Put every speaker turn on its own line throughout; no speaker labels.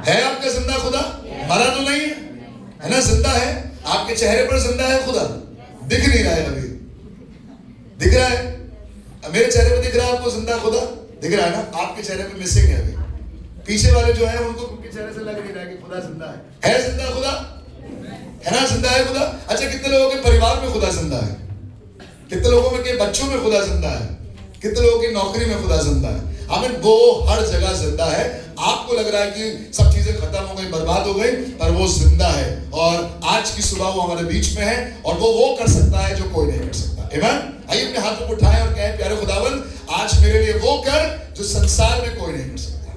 है आपका जिंदा खुदा? मरा तो नहीं है ना? जिंदा है। आपके चेहरे पर जिंदा है खुदा? दिख नहीं रहा है अभी। दिख रहा है? मेरे चेहरे पे दिख रहा है आपको जिंदा खुदा? दिख रहा है ना? आपके चेहरे पे मिसिंग है अभी। पीछे वाले जो है उनको उनके चेहरे से लग नहीं रहा है कि खुदा जिंदा है। है जिंदा खुदा? है ना? जिंदा है खुदा। अच्छा, कितने लोगों के परिवार में खुदा जिंदा है? कितने लोगों में के बच्चों में खुदा जिंदा है? कितने लोगों की नौकरी में खुदा जिंदा है? हमें वो हर जगह जिंदा है। आपको लग रहा है कि सब चीजें खत्म हो गई, बर्बाद हो गई, पर वो जिंदा है और आज की सुबह वो हमारे बीच में है और वो कर सकता है जो कोई नहीं कर सकता। आमीन। आइए अपने हाथों को उठाएं और कहें, प्यारे खुदावन, आज मेरे लिए वो कर जो संसार में कोई नहीं कर सकता,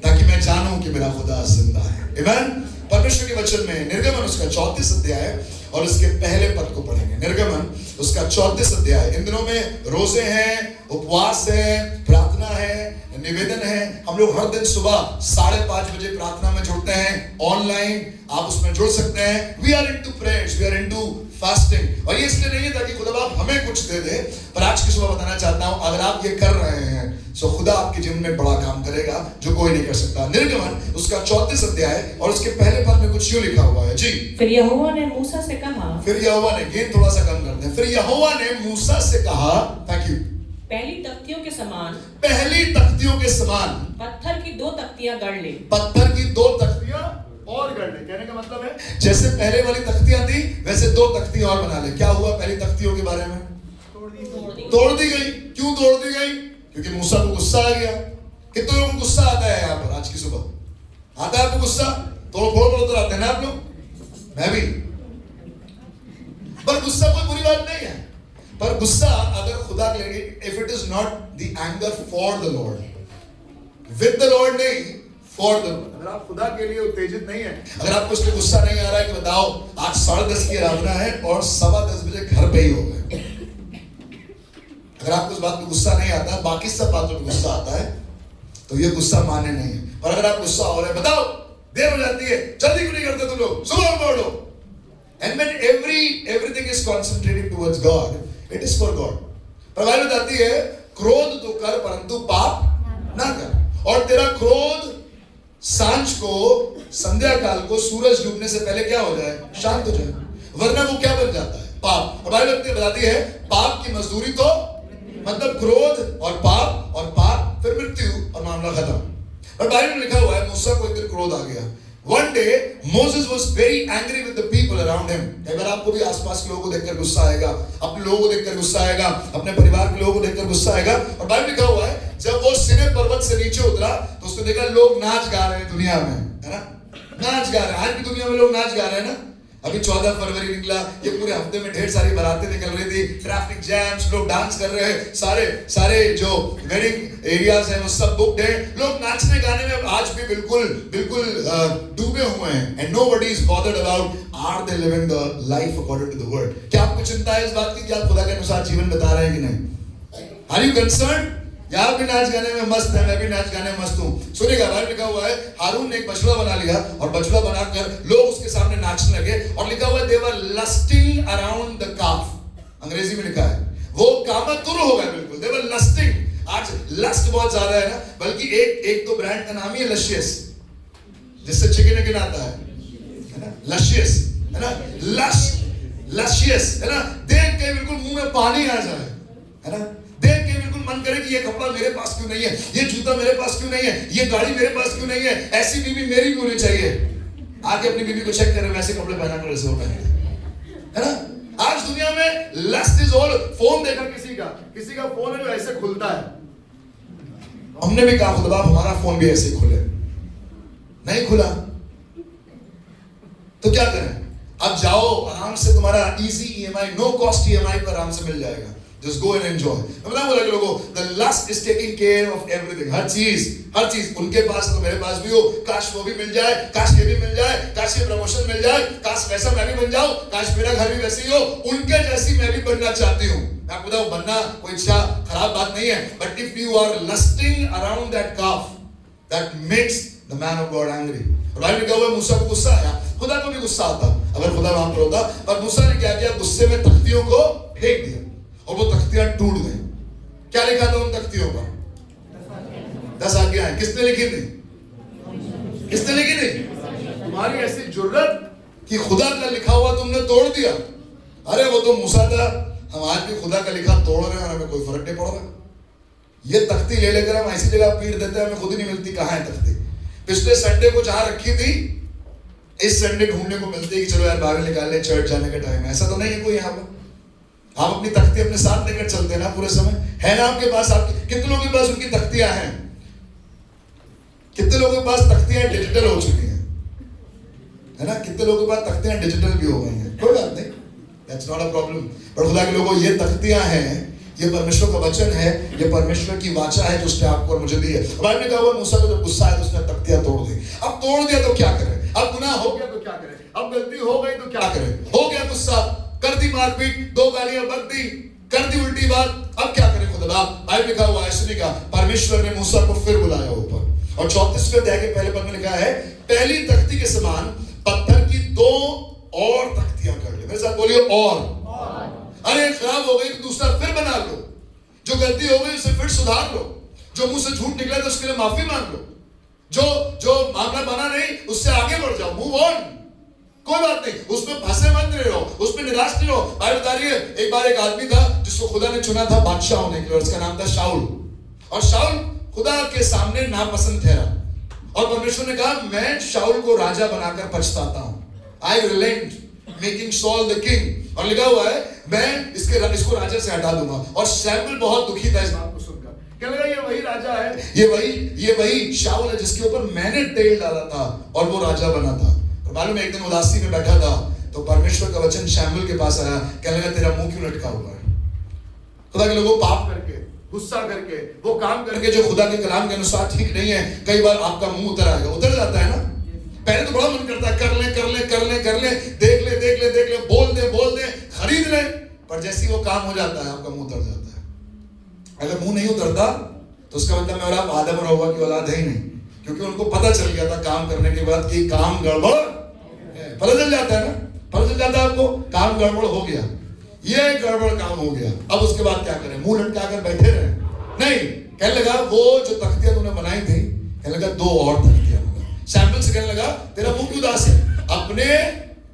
ताकि मैं जानूं कि मेरा खुदा जिंदा है। आमीन। परमेश्वर के वचन में निर्गमन उसका 34 अध्याय और उसके पहले पद को पढ़ेंगे। निर्गमन उसका 34 अध्याय। इन दिनों में रोजे हैं, उपवास है, प्रार्थना है, निवेदन है। हम लोग हर दिन सुबह 5:30 बजे प्रार्थना में जुड़ते हैं ऑनलाइन। आप उसमें जुड़ सकते हैं। We are into prayers, we are into fasting. और ये इसलिए नहीं है ताकि खुदा बाप हमें कुछ दे दे, पर आज की सुबह बताना चाहता हूं, अगर आप ये कर रहे हैं तो खुदा आपके जीवन में बड़ा काम करेगा जो कोई नहीं कर सकता। निर्गमन उसका 34 अध्याय और उसके पहले पद में कुछ यूं लिखा हुआ है जी।
फिर यहोवा ने मूसा से कहा,
फिर यहोवा ने, गेंद थोड़ा सा कम कर दें। फिर यहोवा ने मूसा से कहा, थैंक यू,
पहली तख्तियों के समान,
पहली तख्तियों के समान
पत्थर की 2 तख्तियां गढ़ ले।
पत्थर की 2 तख्तियां और गढ़ ले। कहने का मतलब है जैसे पहले वाली तख्तियां थी वैसे 2 तख्तियां और बना ले। क्या हुआ पहली तख्तियों के बारे में? तोड़ दी गई। क्यों तोड़ दी गई? क्योंकि मूसा को गुस्सा आ गया। कितने लोगों को गुस्सा आता है यहाँ पर आज की सुबह? आता है आपको गुस्सा? तोड़ फोड़ तो आते हैं ना आप लोग? मैं भी। पर गुस्सा कोई बुरी बात नहीं है, पर गुस्सा अगर खुदा के लिए, if it is not the anger for the Lord, with the Lord नहीं, फॉर द लॉर्ड। अगर आप खुदा के लिए उत्तेजित नहीं है, अगर आपको इसलिए गुस्सा नहीं आ रहा है कि बताओ आज 10:30 की आराधना है और 10:15 बजे घर पे ही हो गए, अगर आपको इस बात पे गुस्सा नहीं आता, बाकी सब बातों पे गुस्सा आता है, तो ये गुस्सा मान्य नहीं है। और अगर आप गुस्सा हो रहे हैं, बताओ देर हो जाती है, जल्दी क्यों नहीं करते तुम लोग, सुबह पढ़ो। And when everything is concentrating towards God, it is for God. पर बाइबल बताती है क्रोध तो कर परंतु पाप ना कर। और तेरा क्रोध सांझ को, संध्या काल को, सूरज डूबने से पहले क्या हो जाए? शांत हो जाए, वरना वो क्या बन जाता है? पाप। और बाइबल बताती है पाप की मजदूरी तो, मतलब क्रोध और पाप फिर मृत्यु और मामला खत्म। और बाइबल में लिखा हुआ है मूसा को एक दिन क्रोध आ गया। One day Moses was very angry with the people around him. अगर आपको भी आसपास के लोगों को देखकर गुस्सा आएगा, अपने लोगों को देखकर गुस्सा आएगा, अपने परिवार के लोगों को देखकर गुस्सा आएगा। और बाइबल लिखा हुआ है जब वो सिने पर्वत से नीचे उतरा तो उसने देखा लोग नाच गा रहे हैं दुनिया में, है ना? नाच गा रहे हैं। आज भी दुनिया में लोग नाच गा रहे हैं ना? अभी 14 फरवरी निकला, ये पूरे हफ्ते में ढेर सारी बारातें निकल रही थी, ट्रैफिक जैम्स, लोग डांस कर रहे हैं, सारे जो वेडिंग एरियाज हैं वो सब बुक्ड हैं। लोग नाचने गाने में आज भी बिल्कुल डूबे हुए हैं। And nobody is bothered about are they living the life according to the word. क्या आपको चिंता है इस बात की कि आप खुदा के अनुसार जीवन बिता रहे हैं कि नहीं? Are you concerned? या आप भी नाच गाने में मस्त है, मैं भी नाच गाने में मस्त हूँ। सुनिएगा, बाइबल लिखा हुआ है हारून ने एक बछड़ा बना लिया और बछड़ा बनाकर लोग उसके सामने नाचने लगे। और लिखा हुआ है दे वर लस्टिंग अराउंड द काफ। अंग्रेजी में लिखा है वो कामातुर हो गए बिल्कुल। दे वर लस्टिंग। आज लस्ट बहुत ज्यादा है ना, बल्कि एक तो ब्रांड का नाम ही है लशियस, जिससे चिकन विकन आता है ना, लशियस, है ना? लशियस, है ना? देख के बिल्कुल मुंह में पानी आ जाए, है ना? देख के बिल्कुल मन करे कि ये कपड़ा मेरे पास क्यों नहीं है, ये जूता मेरे पास क्यों नहीं है, ये गाड़ी मेरे पास क्यों नहीं है, ऐसी बीवी मेरी भी होनी चाहिए। आके अपनी बीवी को चेक करें, वैसे कपड़े पहना कर ऐसे होता है ना? आज दुनिया में लस्ट इज ऑल। फोन देखा किसी का फोन है जो ऐसे खुलता है। हमने भी कहा खुदा हमारा फोन भी ऐसे खुले, नहीं खुला तो क्या करें? अब जाओ आराम से, तुम्हारा easy EMI, no cost EMI पर आराम से मिल जाएगा। Just go and enjoy. मैं बोला कि लोगों, the lust is taking care of everything. हर चीज उनके पास तो मेरे पास भी हो, काश वो भी मिल जाए, काश ये भी मिल जाए, काश ये प्रमोशन मिल जाए, काश वैसा मैं भी बन जाऊं, काश मेरा घर भी वैसे ही हो, उनके जैसी मैं भी बनना चाहती हूँ। मैं आपको बताऊं, बनना कोई इच्छा खराब बात नहीं है, but if you are lusting around that calf, that makes the man of God angry. और बाइबल लिखा हुआ है मूसा को गुस्सा आया। खुदा को भी गुस्सा आता अगर खुदा वहां पर होता, पर मूसा ने क्या किया? गुस्से में तख्तियों को फेंक दिया और वो तख्तियां टूट गई। क्या लिखा था उन तख्तियों पर? 10 आज्ञाएं। किसने लिखी थी? किसने लिखी थी? तुम्हारी ऐसी जुर्रत कि खुदा का लिखा हुआ तुमने तोड़ दिया। अरे वो तो मूसा था, हम आज भी खुदा का लिखा तोड़ रहे हैं और हमें कोई फर्क नहीं पड़ रहा। ये तख्ती ले लेकर हम ऐसी जगह पीट देते हैं, हमें खुद ही नहीं मिलती कहाँ है तख्ती। पिछले संडे को जहां रखी थी, इस संडे ढूंढने को मिलती है कि चलो यार बाइबल निकाल ले, चर्च जाने का टाइम है। ऐसा तो नहीं है कोई यहाँ पर। आप अपनी तख्ती अपने साथ लेकर चलते हैं ना पूरे समय, है ना आपके पास? आपके कितने लोगों के पास उनकी तख्तियां हैं? कितने लोगों के पास तख्तियां डिजिटल हो चुकी हैं, है ना? कितने लोगों के पास तख्तियां डिजिटल भी हो गई हैं, कोई बात नहीं, दैट्स नॉट अ प्रॉब्लम। पर खुदा के लोगों, ये तख्तियां हैं, ये परमेश्वर का वचन है, ये परमेश्वर की वाचा है जो उसने आपको और मुझे दी है। बाइबल में कहा हुआ मूसा को जब गुस्सा आया तो उसने तख्तियां तोड़ दी। अब तोड़ दिया तो क्या करे? अब गुनाह हो गया तो क्या करे? अब गलती हो गई तो क्या करे? हो गया गुस्सा, कर दी मारपीट, 2 गालियां बक दी, कर दी उल्टी बात, अब क्या करे खुदा? बाइबल लिखा हुआ है, सुनिएगा, परमेश्वर ने मूसा को फिर बुलाया ऊपर और 34वें अध्याय के पहले पद में लिखा है, पहली तख्ती के समान पत्थर की 2 और तख्तियां कर ले। मेरे साथ बोलिए, और। अरे खराब हो गई तो दूसरा फिर बना लो, जो गलती हो गई उसे फिर सुधार लो, जो मुंह से झूठ निकला तो उसके लिए माफी मांग लो, जो मामला बना नहीं उससे आगे बढ़ जाओ, मूव ऑन, कोई बात नहीं, उसमें फंसे मत रहो, उसमें निराश नहीं हो। बाइबल बता रही है, एक बार एक आदमी था जिसको खुदा ने चुना था बादशाह होने के लिए, और उसका नाम था शाऊल। और शाऊल खुदा के सामने नापसंद ठहरा और परमेश्वर ने कहा, मैं शाऊल को राजा बनाकर पछताता हूं, I relent making Saul the king. और लिखा हुआ है, मैं इसको राजा से हटा दूंगा। और शैमुएल बहुत दुखी था इस बात को सुनकर, कहने लगा, ये वही राजा है, ये वही शाऊल है जिसके ऊपर मैंने तेल डाला था और वो राजा बना था। तो मालूम है, एक दिन उदासी में बैठा था तो परमेश्वर का वचन शैमुएल के पास आया, कहने लगा, तेरा मुंह क्यों लटका हुआ है? खुदा के लोगों, पाप करके, गुस्सा करके, वो काम करके जो खुदा के कलाम के अनुसार ठीक नहीं है, कई बार आपका मुंह उतर आएगा, उतर जाता है ना। पहले तो बड़ा मन करता है, कर ले, देख ले, बोल दे, खरीद ले, पर जैसे ही वो काम हो जाता है आपका मुंह उतर जाता है। अगर मुंह नहीं उतरता तो उसका मतलब मैं और आप आदम और हव्वा की औलाद है ही नहीं, क्योंकि उनको पता चल गया था काम करने के बाद कि काम गड़बड़ है। पता चल जाता है ना, पता चल जाता है आपको, काम गड़बड़ हो गया, ये गड़बड़ काम हो गया। अब उसके बाद क्या करें? मुंह लटका कर बैठे रहे? नहीं, कहने लगा, वो जो तख्तियां तूने बनाई थी, कहने लगा 2 और तख्तियां बना। शैमुएल से कहने लगा, तेरा मुंह क्यों उदास है? अपने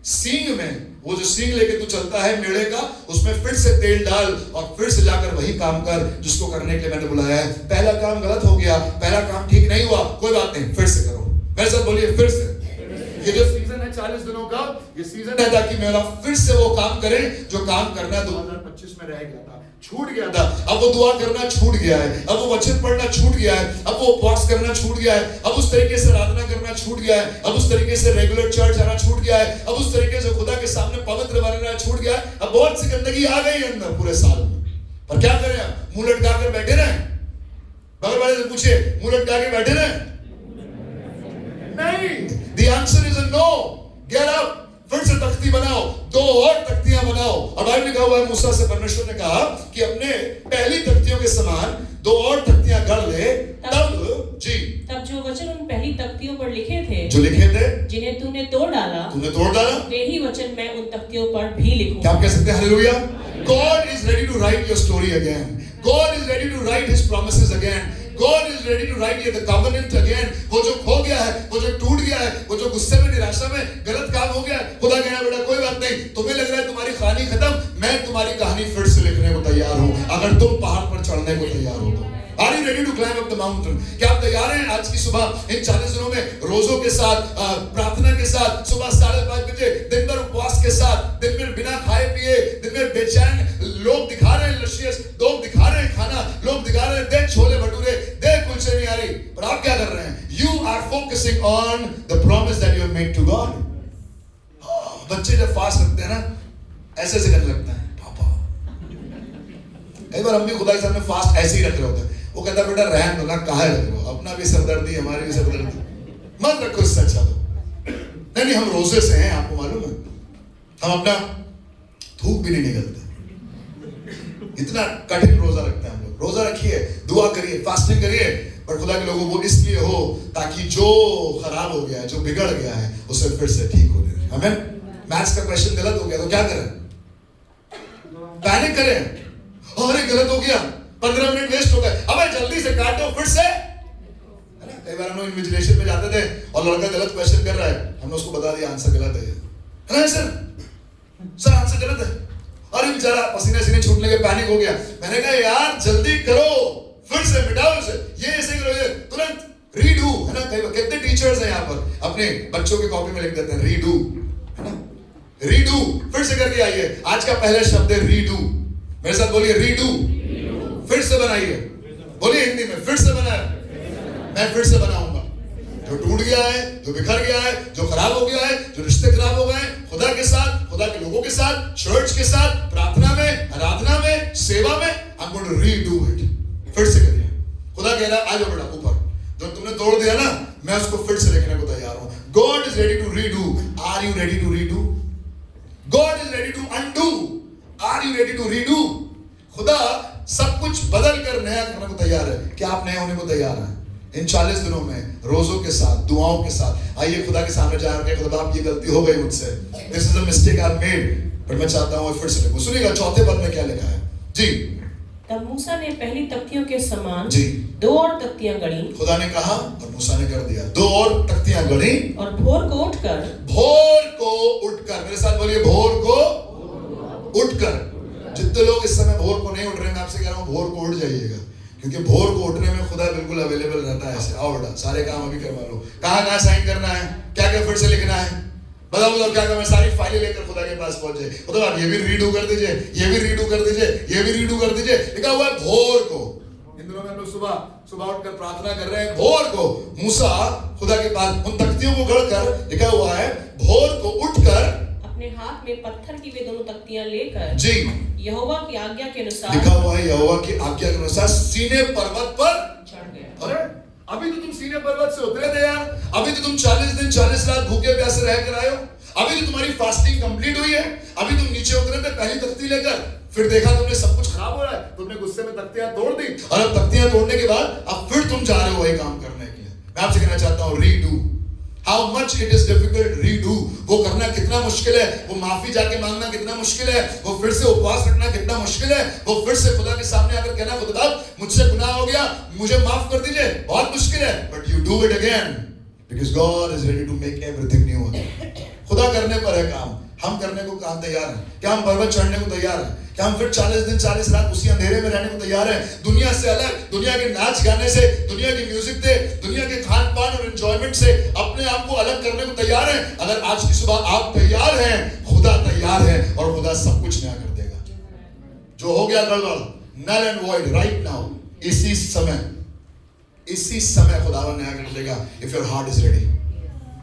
सींग में, वो जो सींग लेके तू चलता है मेढ़े का, उसमें फिर से तेल डाल और फिर से जाकर वही काम कर जिसको करने के लिए मैंने बुलाया है। पहला काम गलत हो गया, पहला काम ठीक नहीं हुआ, कोई बात नहीं, फिर से करो। मेरे साथ बोलिए, फिर से। ये जो सीजन है 40 दिनों का, ये सीजन है ताकि मेरा फिर से वो काम करें जो काम करना 2025 में रह गया था, छूट गया था। अब वो दुआ करना छूट गया है, अब वो वचन पढ़ना छूट गया है, अब वो उपवास करना छूट गया है, अब उस तरीके से आराधना करना छूट गया है, अब उस तरीके से रेगुलर चर्च आना छूट गया है, अब उस तरीके से खुदा के सामने पवित्र बनना छूट गया है। अब बहुत सी गंदगी आ गई अंदर पूरे साल में, पर क्या करें? मुंह लटका कर बैठे रहे? बगल वाले से पूछे, मुंह लटका के बैठे रहे? नहीं। The answer is a no. Get up. फिर से तख्ती बनाओ, 2 और तख्तियां बनाओ। और बाइबल लिखा हुआ है, मूसा से परमेश्वर ने कहा कि अपने पहली तख्तियों के समान 2 और तख्तियां गढ़ ले। तब
जो वचन उन पहली तख्तियों पर लिखे थे, जिन्हें तूने तोड़ डाला, वे ही वचन मैं उन तख्तियों पर भी लिखूंगा।
क्या आप कह सकते हैं hallelujah? God is ready to write your story again. God is ready to write his promises again. God is ready to write the covenant again. वो जो खो गया है, वो जो टूट गया है, वो जो गुस्से में, निराशा में गलत काम हो गया, खुदा कह रहा है, बेटा कोई बात नहीं, तुम्हें लग रहा है तुम्हारी कहानी खत्म, मैं तुम्हारी कहानी फिर से लिखने को तैयार हूं, अगर तुम पहाड़ पर चढ़ने को तैयार हो तो। Are you ready to climb up the mountain? क्या आप तैयार हैं आज की सुबह इन 40 दिनों में रोजों के साथ, प्रार्थना के साथ, सुबह 5:30 बजे दिन भर उपवास के साथ, दिन में बिना खाए पिए, दिन में बेचैन, लोग दिखा रहे हैं लशियस, लोग दिखा रहे हैं खाना, लोग दिखा रहे हैं देख छोले भटूरे, देख कुलचे नहीं आ रही, पर आप क्या कर रहे हैं? You are focusing on the promise that you have made to God. बच्चे जब फास्ट रखते हैं ना, ऐसे करने लगते हैं, पापा। कई बार हम भी खुदा के सामने फास्ट ऐसे ही रख रहे होते हैं। वो कहता बेटा रहन दो ना, काहे रख लो, अपना भी सरदर्दी, हमारी भी सरदर्दी, मत रखो, इससे अच्छा दो। नहीं, हम रोजे से हैं, आपको मालूम है, हम अपना थूक भी नहीं निकलते, इतना कठिन रोजा रखते हैं हम लोग। रोजा रखिए, दुआ करिए, फास्टिंग करिए, पर खुदा के लोगों वो इसलिए हो ताकि जो खराब हो गया है, जो बिगड़ गया है, उसे फिर से ठीक हो जाए। आमीन। मैथ्स का क्वेश्चन गलत हो गया तो क्या करें? पैनिक करें? अरे गलत हो गया, 15 मिनट वेस्ट हो गए, अबे जल्दी से काटो, फिर से कई बार हम लोग इन्विजिलेशन में जाते थे और लड़का गलत क्वेश्चन कर रहा है, हमने उसको बता दिया आंसर गलत है ना सर आंसर गलत है। अरे बेचारा पसीने सीने छूटने के पैनिक हो गया। मैंने कहा यार जल्दी करो, फिर से मिटाओ इसे, ये ऐसे करो, ये तुरंत रीडू, है ना। कई कितने टीचर्स हैं यहाँ पर अपने बच्चों की कॉपी में लिख देते हैं रीडू, है ना, रीडू, फिर से करके आइए। आज का पहला शब्द है रीडू, मेरे साथ बोलिए रीडू, फिर से बनाइए, बोलिए हिंदी में फिर से बनाए, मैं फिर से बनाऊंगा। जो टूट गया है, जो बिखर गया है, जो खराब हो गया है, जो रिश्ते खराब हो गए खुदा के साथ, खुदा के लोगों के साथ, चर्च के साथ, प्रार्थना में, आराधना में, सेवा में, I'm going to redo it। फिर से करिए। खुदा कह रहा है आ जाओ बेटा ऊपर, जो तुमने तोड़ दिया ना मैं उसको फिर से लिखने को तैयार हूं। God is ready to redo। Are you ready to redo? God is ready to undo। Are you ready to redo? खुदा सब कुछ बदल कर नया करने को तैयार है। क्या आप नए होने को तैयार हैं? इन 40 दिनों में रोजों के साथ, दुआओं के साथ आइए खुदा के सामने जाकर के खुदा ये गलती हो गई मुझसे, this is a mistake I made, पर मैं चाहता हूं फिर से लिखूं। सुनिएगा चौथे पद में क्या लिखा है जी।
तब मूसा ने पहली तख्तियों के समान
जी
2 और तख्तियां गढ़ी।
खुदा ने कहा और मूसा ने कर दिया, 2 और तख्तियां गढ़ी।
और भोर को उठकर, मेरे साथ बोलिए भोर को उठकर। जितने लोग इस समय भोर को नहीं उठ रहे, मैं आपसे कह रहा हूं भोर को उठ जाइएगा, क्योंकि भोर को उठने में खुदा बिल्कुल अवेलेबल रहता है। ऐसे आओ बेटा सारे काम अभी करवा लो, कहाँ साइन करना है, क्या क्या फिर से लिखना है, बताओ क्या मैं सारी फाइलें लेकर खुदा के पास पहुंच जाए। तो आप ये भी रीडू कर दीजिए, ये भी रीडू कर दीजिए, ये भी रीडू कर दीजिए। लिखा हुआ है भोर को। इन दिनों में हम लोग सुबह उठकर प्रार्थना कर रहे हैं। भोर को मूसा खुदा के पास उन तख्तियों को गढ़कर, लिखा हुआ है भोर को उठकर अपने हाथ में पत्थर की वे दोनों तख्तियां लेकर
जी
यहोवा की आज्ञा के अनुसार,
लिखा हुआ है यहोवा की आज्ञा के अनुसार सीने पर्वत पर
चढ़ गया।
अरे अभी तो तुम सीने पर्वत से उतरे थे यार, अभी तो तुम 40 दिन 40 रात भूखे प्यासे रह कर आए हो, अभी तो तुम्हारी फास्टिंग कंप्लीट हुई है, अभी तुम नीचे उतरे थे पहली तख्ती लेकर, फिर देखा तुमने सब कुछ खराब हो रहा है, तुमने गुस्से में तख्तियां तोड़ दी, और अब तख्तियां तोड़ने के बाद अब फिर तुम जा रहे हो वही काम करने के लिए। मैं आपसे कहना चाहता हूं redo, how much it is difficult redo. वो करना कितना मुश्किल है, वो माफी जाके मांगना कितना मुश्किल है, वो फिर से उपवास रखना कितना मुश्किल है, वो फिर से खुदा के सामने आकर कहना खुदा मुझसे गुनाह हो गया, मुझे माफ कर दीजिए, बहुत मुश्किल है, but you do it again because God is ready to make everything new. खुदा करने पर है काम, हम करने को काम तैयार हैं? क्या हम पर्वत चढ़ने को तैयार हैं? क्या हम फिर 40 दिन 40 रात उसी अंधेरे में रहने को तैयार हैं? दुनिया से अलग, दुनिया के नाच गाने से, दुनिया की म्यूजिक से, दुनिया के खान पान और एंजॉयमेंट से अपने आप को अलग करने को तैयार हैं? अगर आज की सुबह आप तैयार हैं, खुदा तैयार है और खुदा सब कुछ नया कर देगा। जो हो गया गड़बड़, null and void right now, इसी समय खुदा नया कर देगा if your heart is ready.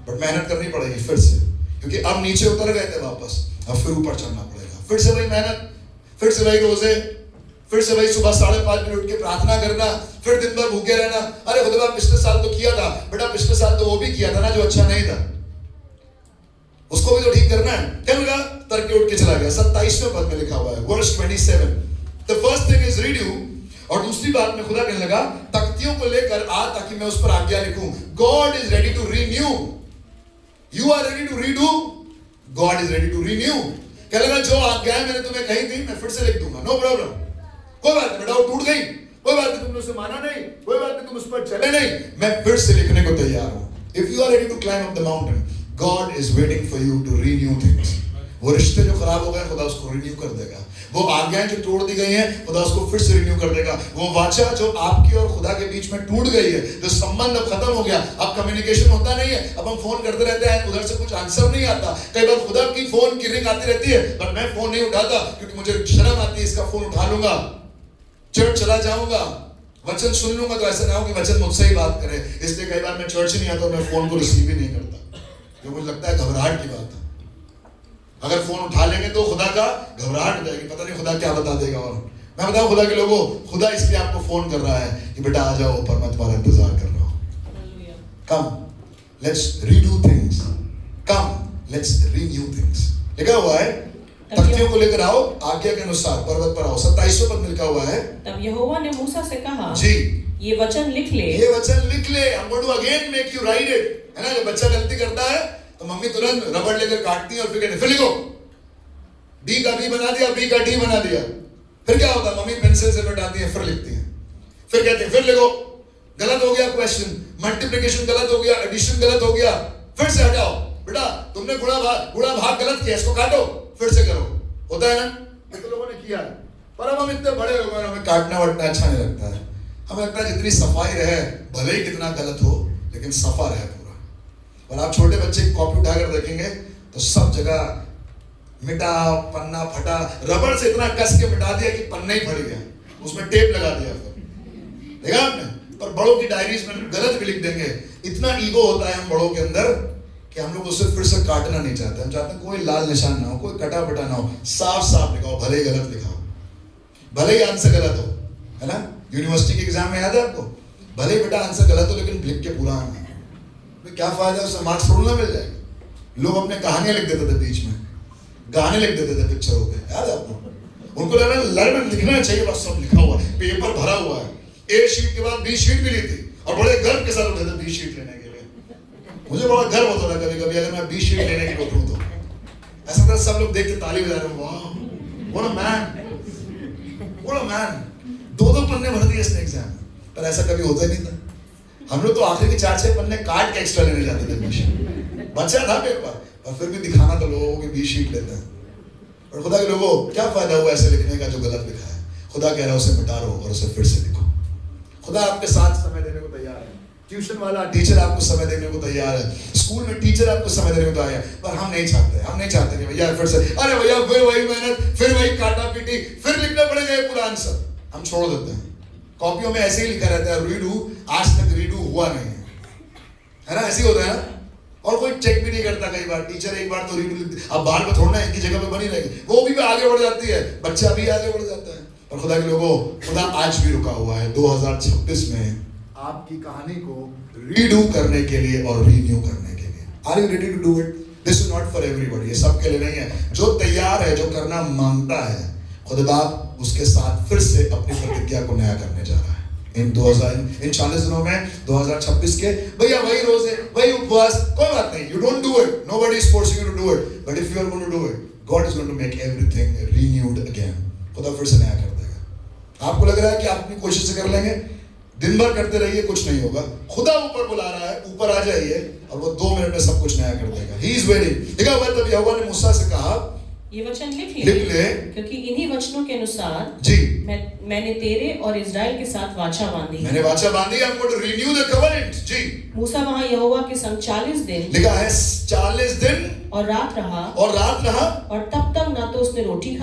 But मेहनत करनी पड़ेगी फिर से, क्योंकि अब नीचे उतर गए थे वापस, अब फिर ऊपर चढ़ना पड़ेगा। फिर से वही मेहनत, फिर से वही रोजे, फिर से वही सुबह 5:30 उठ के प्रार्थना करना, फिर दिन भर भूखे रहना। अरे खुदा पिछले साल तो किया था बेटा, पिछले साल तो वो भी किया था ना जो अच्छा नहीं था, उसको भी तो ठीक करना है। क्या मिला? तड़के उठ के चला गया। 27वें पद में लिखा हुआ है verse 27, the first thing is read you. और दूसरी बात में खुदा कहने लगा तख्तियों को लेकर आ ताकि मैं उस पर आज्ञा लिखूं। God is ready to renew, you are ready to redo, God is ready to renew. कह लगा जो आज्ञाएं मैंने तुम्हें कही थी मैं फिर से लिख दूंगा, नो प्रॉब्लम, कोई बात नहीं बेटा, वो टूट गई, कोई बात नहीं तुमने उसे माना नहीं, कोई बात नहीं तुम उस पर चले नहीं, मैं फिर से लिखने को तैयार हूं। If you are ready to climb up the mountain, God is waiting for you to renew things. वो रिश्ते जो खराब हो गए खुदा उसको रिन्यू कर देगा, वो आज्ञाएं जो तोड़ दी गई हैं खुदा उसको फिर से रिन्यू कर देगा, वो वाचा जो आपकी और खुदा के बीच में टूट गई है, जो संबंध अब खत्म हो गया, अब कम्युनिकेशन होता नहीं है, अब हम फोन करते रहते हैं, उधर से कुछ आंसर नहीं आता। कई बार खुदा की फोन की रिंग आती रहती है बट मैं फोन नहीं उठाता क्योंकि मुझे शर्म आती है, इसका फोन उठा लूंगा, चर्च चला जाऊंगा, वचन सुन लूंगा, तो ऐसा ना हो कि वचन मुझसे ही बात करे। इसलिए कई बार मैं चर्च नहीं आता, मैं फोन को रिसीव ही नहीं करता, जो मुझे लगता है घबराहट की बात है। अगर फोन उठा लेंगे तो खुदा का घबराहट हो जाएगी, पता नहीं खुदा क्या बता देगा। और मैं बताऊं खुदा के लोगों, खुदा इसलिए आपको फोन कर रहा है कि बेटा आ जाओ ऊपर, मैं तुम्हारा इंतजार कर रहा हूं। Come let's redo things, come let's renew things. लिखा हुआ है तख्तियों को लेकर आओ आज्ञा के अनुसार पर्वत पर आओ। 27वें पद में लिखा हुआ है
तब यहोवा ने मूसा से कहा
जी
ये वचन लिख ले,
ये वचन लिख ले, I'm going to again make you write it। है ना, जब बच्चा गलती करता है तो मम्मी तुरंत रबड़ लेकर काटती है और फिर कहते फिर लिखो, डी का बी बना दिया, बी का डी बना दिया। फिर क्या होता है, मम्मी पेंसिल से मिटाती है, फिर लिखती है, फिर कहते हैं फिर लिखो, गलत हो गया क्वेश्चन,
मल्टीप्लिकेशन गलत हो गया, एडिशन गलत हो गया, फिर से हटाओ। बेटा तुमने गुणा भाग गलत किया, इसको काटो, फिर से करो। होता है ना, कितने लोगों ने किया है। पर अब हम इतने बड़े हो गए, हमें काटना वटना अच्छा नहीं लगता है। हमें लगता है जितनी सफाई रहे, भले ही कितना गलत हो लेकिन सफा रहे पूरा। और आप छोटे बच्चे की कॉपी उठाकर देखेंगे तो सब जगह मिटा, पन्ना फटा, रबड़ से इतना कस के मिटा दिया कि पन्ना ही फट गया, उसमें टेप लगा दिया। फिर देखा आपने। पर बड़ों की डायरीज में गलत भी लिख देंगे। इतना ईगो होता है हम बड़ों के अंदर कि हम लोग उसे फिर से काटना नहीं चाहते। हम चाहते हैं कोई लाल निशान ना हो, कोई कटा बटा ना हो, साफ साफ लिखाओ, भले ही गलत लिखाओ, भले ही आंसर गलत हो, है ना। यूनिवर्सिटी के एग्जाम में याद है आपको, भले ही बेटा आंसर गलत हो लेकिन लिख के पूरा आना। क्या फायदा है, उससे मार्क्स थोड़ा ना मिल जाएगा। लोग अपने कहानियां लिख देते थे, बीच में गाने लिख देते थे पिक्चरों के, याद है आपको। उनको लगा लर्न लिखना चाहिए, बस सब लिखा हुआ है, पेपर भरा हुआ है। ए शीट के बाद बी शीट भी ली थी और बड़े गर्व के साथ उठे थे बी शीट लेने के लिए। मुझे बड़ा गर्व होता था कभी कभी अगर मैं बी शीट लेने के लिए उठूं तो। ऐसा था सब लोग देख के ताली बजा रहे हैं, वाह what a man, what a man. दो पन्ने भर दिए इसने एग्जाम में, पर ऐसा कभी होता नहीं था। हम लोग तो आखिर के 4-6 पन्ने काट के एक्स्ट्रा लेने जाते थे बी शीट। बचा था पेपर और फिर भी दिखाना तो लोगों की बी शीट लेते हैं। और खुदा के लोगों क्या फायदा हुआ ऐसे लिखने का जो गलत लिखा है। खुदा कह रहा है उसे मिटा दो और उसे फिर से लिखो। खुदा आपके साथ समय देने को तैयार है। ट्यूशन वाला टीचर आपको समय देने को तैयार है, स्कूल में टीचर आपको समय देने को तैयार है। पर हम नहीं चाहते कि भैया फिर से, अरे भैया फिर वही मेहनत, फिर वही काटा पीटी, फिर लिखना पड़ेगा ये पूरा आंसर। हम छोड़ देते हैं। कॉपियों में ऐसे ही लिखा रहता है रीडू, आज तक रीडू हुआ नहीं है ना, ऐसे ही होता है ना। और कोई चेक भी नहीं करता। कई बार टीचर एक बार तो रीडू लिख दे, अब बार में थोड़ा एक ही जगह पे बनी रहेगी, वो भी आगे बढ़ जाती है, बच्चा भी आगे बढ़ जाता है। और खुदा के लोगों, खुदा आज भी रुका हुआ है 2026 में आपकी कहानी को रीडू करने के लिए और रीन्यू करने के लिए। Are you ready to do it? This is not for everybody, ये सबके लिए नहीं है। जो तैयार है, जो करना मांगता है, खुदा उसके साथ फिर से अपनी प्रतिज्ञा को नया करने जा रहा है इन 40 दिनों में 2026 के। भैया वही रोजे, वही उपवास, कोई बात नहीं, you don't do it, nobody is forcing you to do it, but if you are going to do it, God is going to make everything renewed again. खुदा फिर से नया कर देगा। आपको लग रहा है कि आप अपनी कोशिश से कर लेंगे, दिन भर करते रहिए, कुछ नहीं होगा। खुदा ऊपर बुला रहा है, ऊपर आ जाइए और वो 2 मिनट में सब कुछ नया कर देगा। He is waiting. लिखा हुआ है, तब यहोवा ने मूसा से कहा,
ये वचन लिख
ले,
क्योंकि इन्हीं वचनों के अनुसार
जी
मैंने तेरे और इजराइल के साथ वाचा बांधी।
मैंने वाचा बांधी, I am going to renew the covenant. जी।
मूसा वहां यहोवा के संग 40 दिन,
लिखा है 40 दिन
और रात रहा,
और
तब तक ना तो उसने रोटी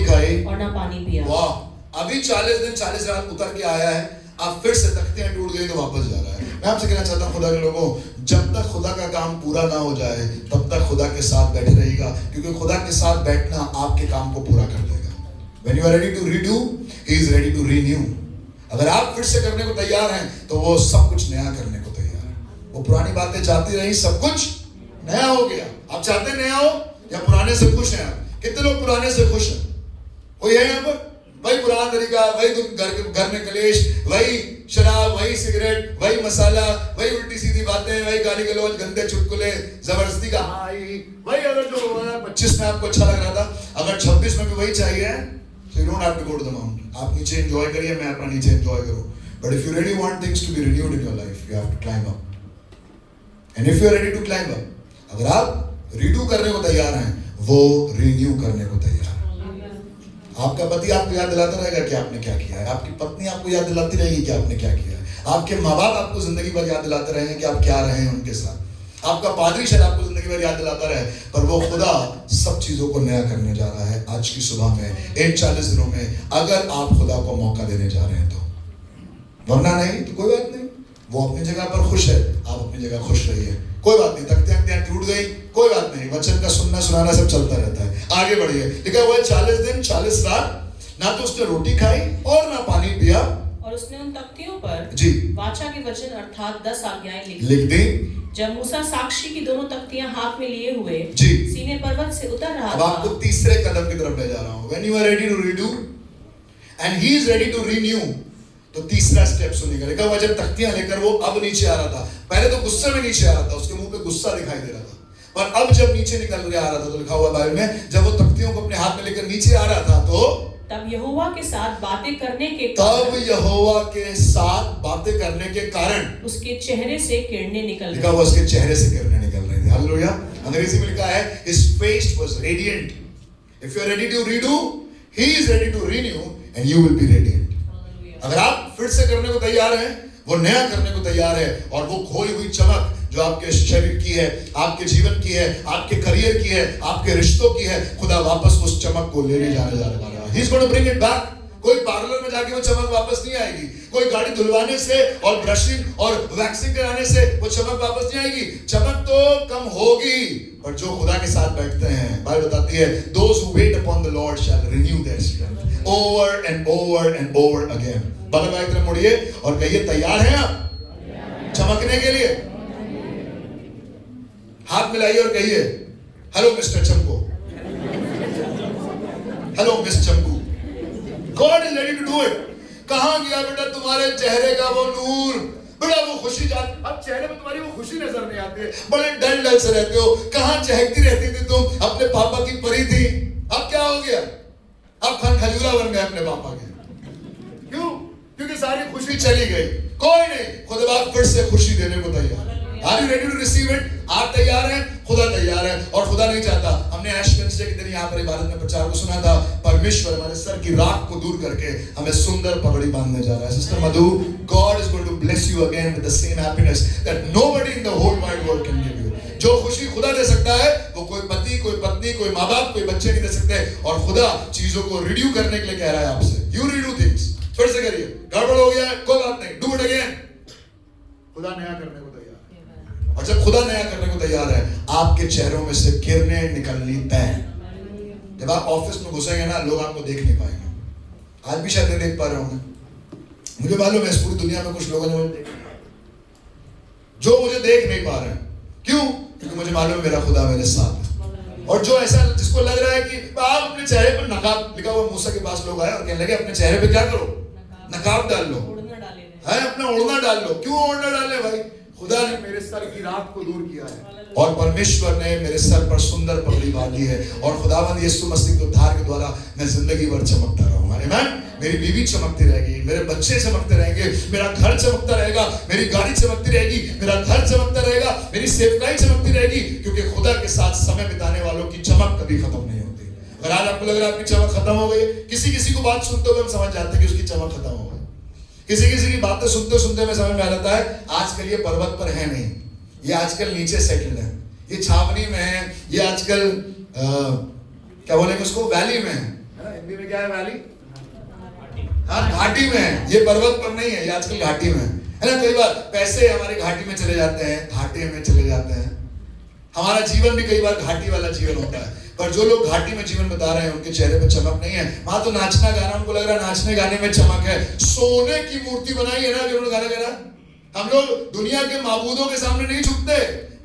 खाई
और ना पानी पिया।
वाह, अभी 40 दिन 40 रात उतर के आया है, अब फिर से तख्तियां टूट गई तो वापस जा रहा है। मैं आपसे कहना चाहता हूं खुदा के लोगों, जब तक खुदा का काम पूरा ना हो जाए तब तक खुदा के साथ बैठे रहिएगा, क्योंकि खुदा के साथ बैठना आपके काम को पूरा कर देगा। When you are ready to redo, he is ready to renew. अगर आप फिर से करने को तैयार हैं तो वो सब कुछ नया करने को तैयार है। वो पुरानी बातें जाती रही, सब कुछ नया हो गया। आप चाहते हैं नया हो या पुराने से खुश हैं? आप कितने लोग पुराने से खुश हैं? कोई है यहाँ पर? वही पुराना तरीका, वही घर में कलेश, वही शराब, वही सिगरेट, वही मसाला, वही उल्टी सीधी बातें, वही गाली गलौज, गंदे चुटकुले, जबरदस्ती का हाई, वही। अगर जो 25 में आपको अच्छा लग रहा था, अगर 26 में भी वही चाहिए, so you don't have to go to the mountain. आप नीचे एंजॉय करिए, मैं अपना नीचे एंजॉय करूं। But if you really want things to be renewed in your life, you have to climb up. And if you are ready to climb up, अगर आप redo करने को तैयार हैं, वो रिन्यू करने को तैयार है। आपका पति आपको याद दिलाता रहेगा कि आपने क्या किया है, आपकी पत्नी आपको याद दिलाती रहेगी कि आपने क्या किया है, आपके माँ बाप आपको जिंदगी भर याद दिलाते रहेंगे कि आप क्या रहे हैं उनके साथ, आपका पादरी शायद आपको जिंदगी भर याद दिलाता रहे। पर वो खुदा सब चीजों को नया करने जा रहा है आज की सुबह में, इन 40 दिनों में, अगर आप खुदा को मौका देने जा रहे हैं तो। वरना नहीं तो कोई बात नहीं, वो अपनी जगह पर खुश है, आप अपनी जगह खुश रहिए, कोई बात नहीं। तख्तियां टूट गई, कोई बात नहीं, वचन का सुनना सुनाना सब चलता रहता है, आगे बढ़िए। लिखा हुआ है 40 दिन 40 रात, ना तो उसने रोटी खाई और ना पानी पिया।
और उसने उन तख्तियों पर
जी
वाचा के वचन अर्थात 10 आज्ञाएं
लिख दी।
जब मूसा साक्षी की दोनों तख्तियां हाथ में लिए हुए
जी
सीने पर्वत से उतर रहा
अब
था।
आपको तीसरे कदम की तरफ ले जा रहा हूं। When you are ready to redo and he is ready to renew, तो तीसरा स्टेप सुनिएगा। लिखा हुआ जब तख्तियां लेकर वो अब नीचे आ रहा था, पहले तो गुस्से में नीचे आ रहा था, उसके मुंह पे गुस्सा दिखाई दे रहा था, पर अब जब नीचे निकल के आ रहा था तो लिखा हुआ बाइबल में, जब वो तख्तियों को अपने हाथ में लेकर नीचे आ रहा था तो
तब यहोवा के साथ बातें करने के
तब यहोवा के साथ बातें करने के कारण
उसके चेहरे से किरणें निकल
लिखा
रही।
हुआ उसके चेहरे से किरणें निकल रही थी। हालेलुया। अंग्रेजी में लिखा है his face was radiant. If you are ready to redo, he is ready to renew and you will be radiant. अगर आप फिर से करने को तैयार हैं, वो नया करने को तैयार है, और वो खोई हुई चमक जो आपके शरीर की है, आपके जीवन की है, आपके करियर की है, आपके रिश्तों की है, खुदा वापस उस चमक को लेने जाने जा रहा है। He is going to bring it back. कोई पार्लर में जाके वो चमक वापस नहीं आएगी, कोई गाड़ी धुलवाने से और ब्रशिंग और वैक्सिंग कराने से वो चमक वापस नहीं आएगी। चमक तो कम होगी, पर जो खुदा के साथ बैठते हैं, बाइबल बताती है those who wait upon the Lord shall renew their strength over and over and over again। बाला भाई तरफ मुड़िए और कहिए, तैयार हैं आप चमकने के लिए? हाथ मिलाइए और कहिए, hello mister Chamko, hello miss Chamku, God is ready to do it। कहाँ गया बेटा तुम्हारे चेहरे का वो नूर, बेटा वो खुशी जाती, अब चेहरे में तुम्हारी वो खुशी नजर नहीं आती है, बड़े डल डल से रहते हो। कहाँ चहकती रहती थी तुम, अपने पापा की परी थी, अब क्या हो गया? अब खन खजूरा बन गए अपने पापा के। क्यों? क्योंकि सारी खुशी चली गई। कोई नहीं, खुदा फिर से खुशी देने को तैयार। Are you ready to receive it? आप तैयार हैं, खुदा तैयार है, और खुदा नहीं चाहता। हमने ऐश वेडनेसडे के दिन यहाँ पर इबादत में प्रचार को सुना था, परमेश्वर हमारे सर की राख को दूर करके हमें सुंदर पगड़ी बांधने जा रहा है। Sister Madhu, God is going to bless you again with the same happiness that nobody in the whole wide world can give you। जो खुशी खुदा दे सकता है, वो कोई पति, कोई पत्नी, कोई माँ बाप, कोई बच्चे नहीं दे सकते। और खुदा चीजों को रिड्यू करने के लिए कह रहा है आपसे, you redo things। फिर से करिए, गड़बड़ हो गया है, कोई बात नहीं, do it again। खुदा नया करने को तैयार है, और जब खुदा नया करने को तैयार है, आपके चेहरों में से किरणें निकलनी तय। जब आप ऑफिस में घुसेंगे ना, लोग आपको देख नहीं पाएंगे। आज भी शायद नहीं देख पा रहे होंगे, मुझे मालूम है इस पूरी दुनिया में कुछ लोगों ने मुझे देख जो मुझे देख नहीं पा रहे हैं। क्यों? क्योंकि मुझे मालूम है मेरा खुदा मेरे साथ है। और जो ऐसा जिसको लग रहा है कि आप अपने चेहरे पर नकाब, लिखा हुआ मूसा के पास लोग आए और कहने लगे अपने चेहरे पे क्या करो, नकाब डाल लो, है अपना ओढ़ना डाल लो। क्यों ओढ़ना डाले भाई? खुदा ने मेरे सर की राख को दूर किया है, और परमेश्वर ने मेरे सर पर सुंदर पगड़ी बांधी है, और खुदावंद यीशु मसीह के उद्धार के द्वारा मैं जिंदगी भर चमकता रहूंगा। आमीन। मेरी बीवी चमकती रहेगी, मेरे बच्चे चमकते रहेंगे, मेरा घर चमकता रहेगा, मेरी गाड़ी चमकती रहेगी, मेरा घर चमकता रहेगा, मेरी सेवकाई चमकती रहेगी, क्योंकि खुदा के साथ समय बिताने वालों की चमक कभी खत्म नहीं होती। अगर आज आपको लग रहा है आपकी चमक खत्म हो गई, किसी को बात सुनते हुए हम समझ जाते हैं कि उसकी चमक खत्म हो गई। किसी की बातें सुनते सुनते में समझ में आ जाता है आजकल ये पर्वत पर है नहीं, ये आजकल नीचे सेटल्ड है, ये छावनी में है, ये आजकल क्या बोलेंगे उसको, वैली में है ना, हिंदी में क्या है वैली, हाँ घाटी में है, ये पर्वत पर नहीं है, ये आजकल घाटी में है ना। कई बार पैसे हमारे घाटी में चले जाते हैं, घाटे में चले जाते हैं, हमारा जीवन भी कई बार घाटी वाला जीवन होता है। पर जो लोग घाटी में जीवन बता रहे हैं, उनके चेहरे पे चमक नहीं है। वहां तो नाचना गाना, उनको लग रहा है नाचने गाने में चमक है। सोने की मूर्ति बनाई है ना जो उन्होंने गाना गाना। हम लोग दुनिया के माबूदों के सामने नहीं झुकते,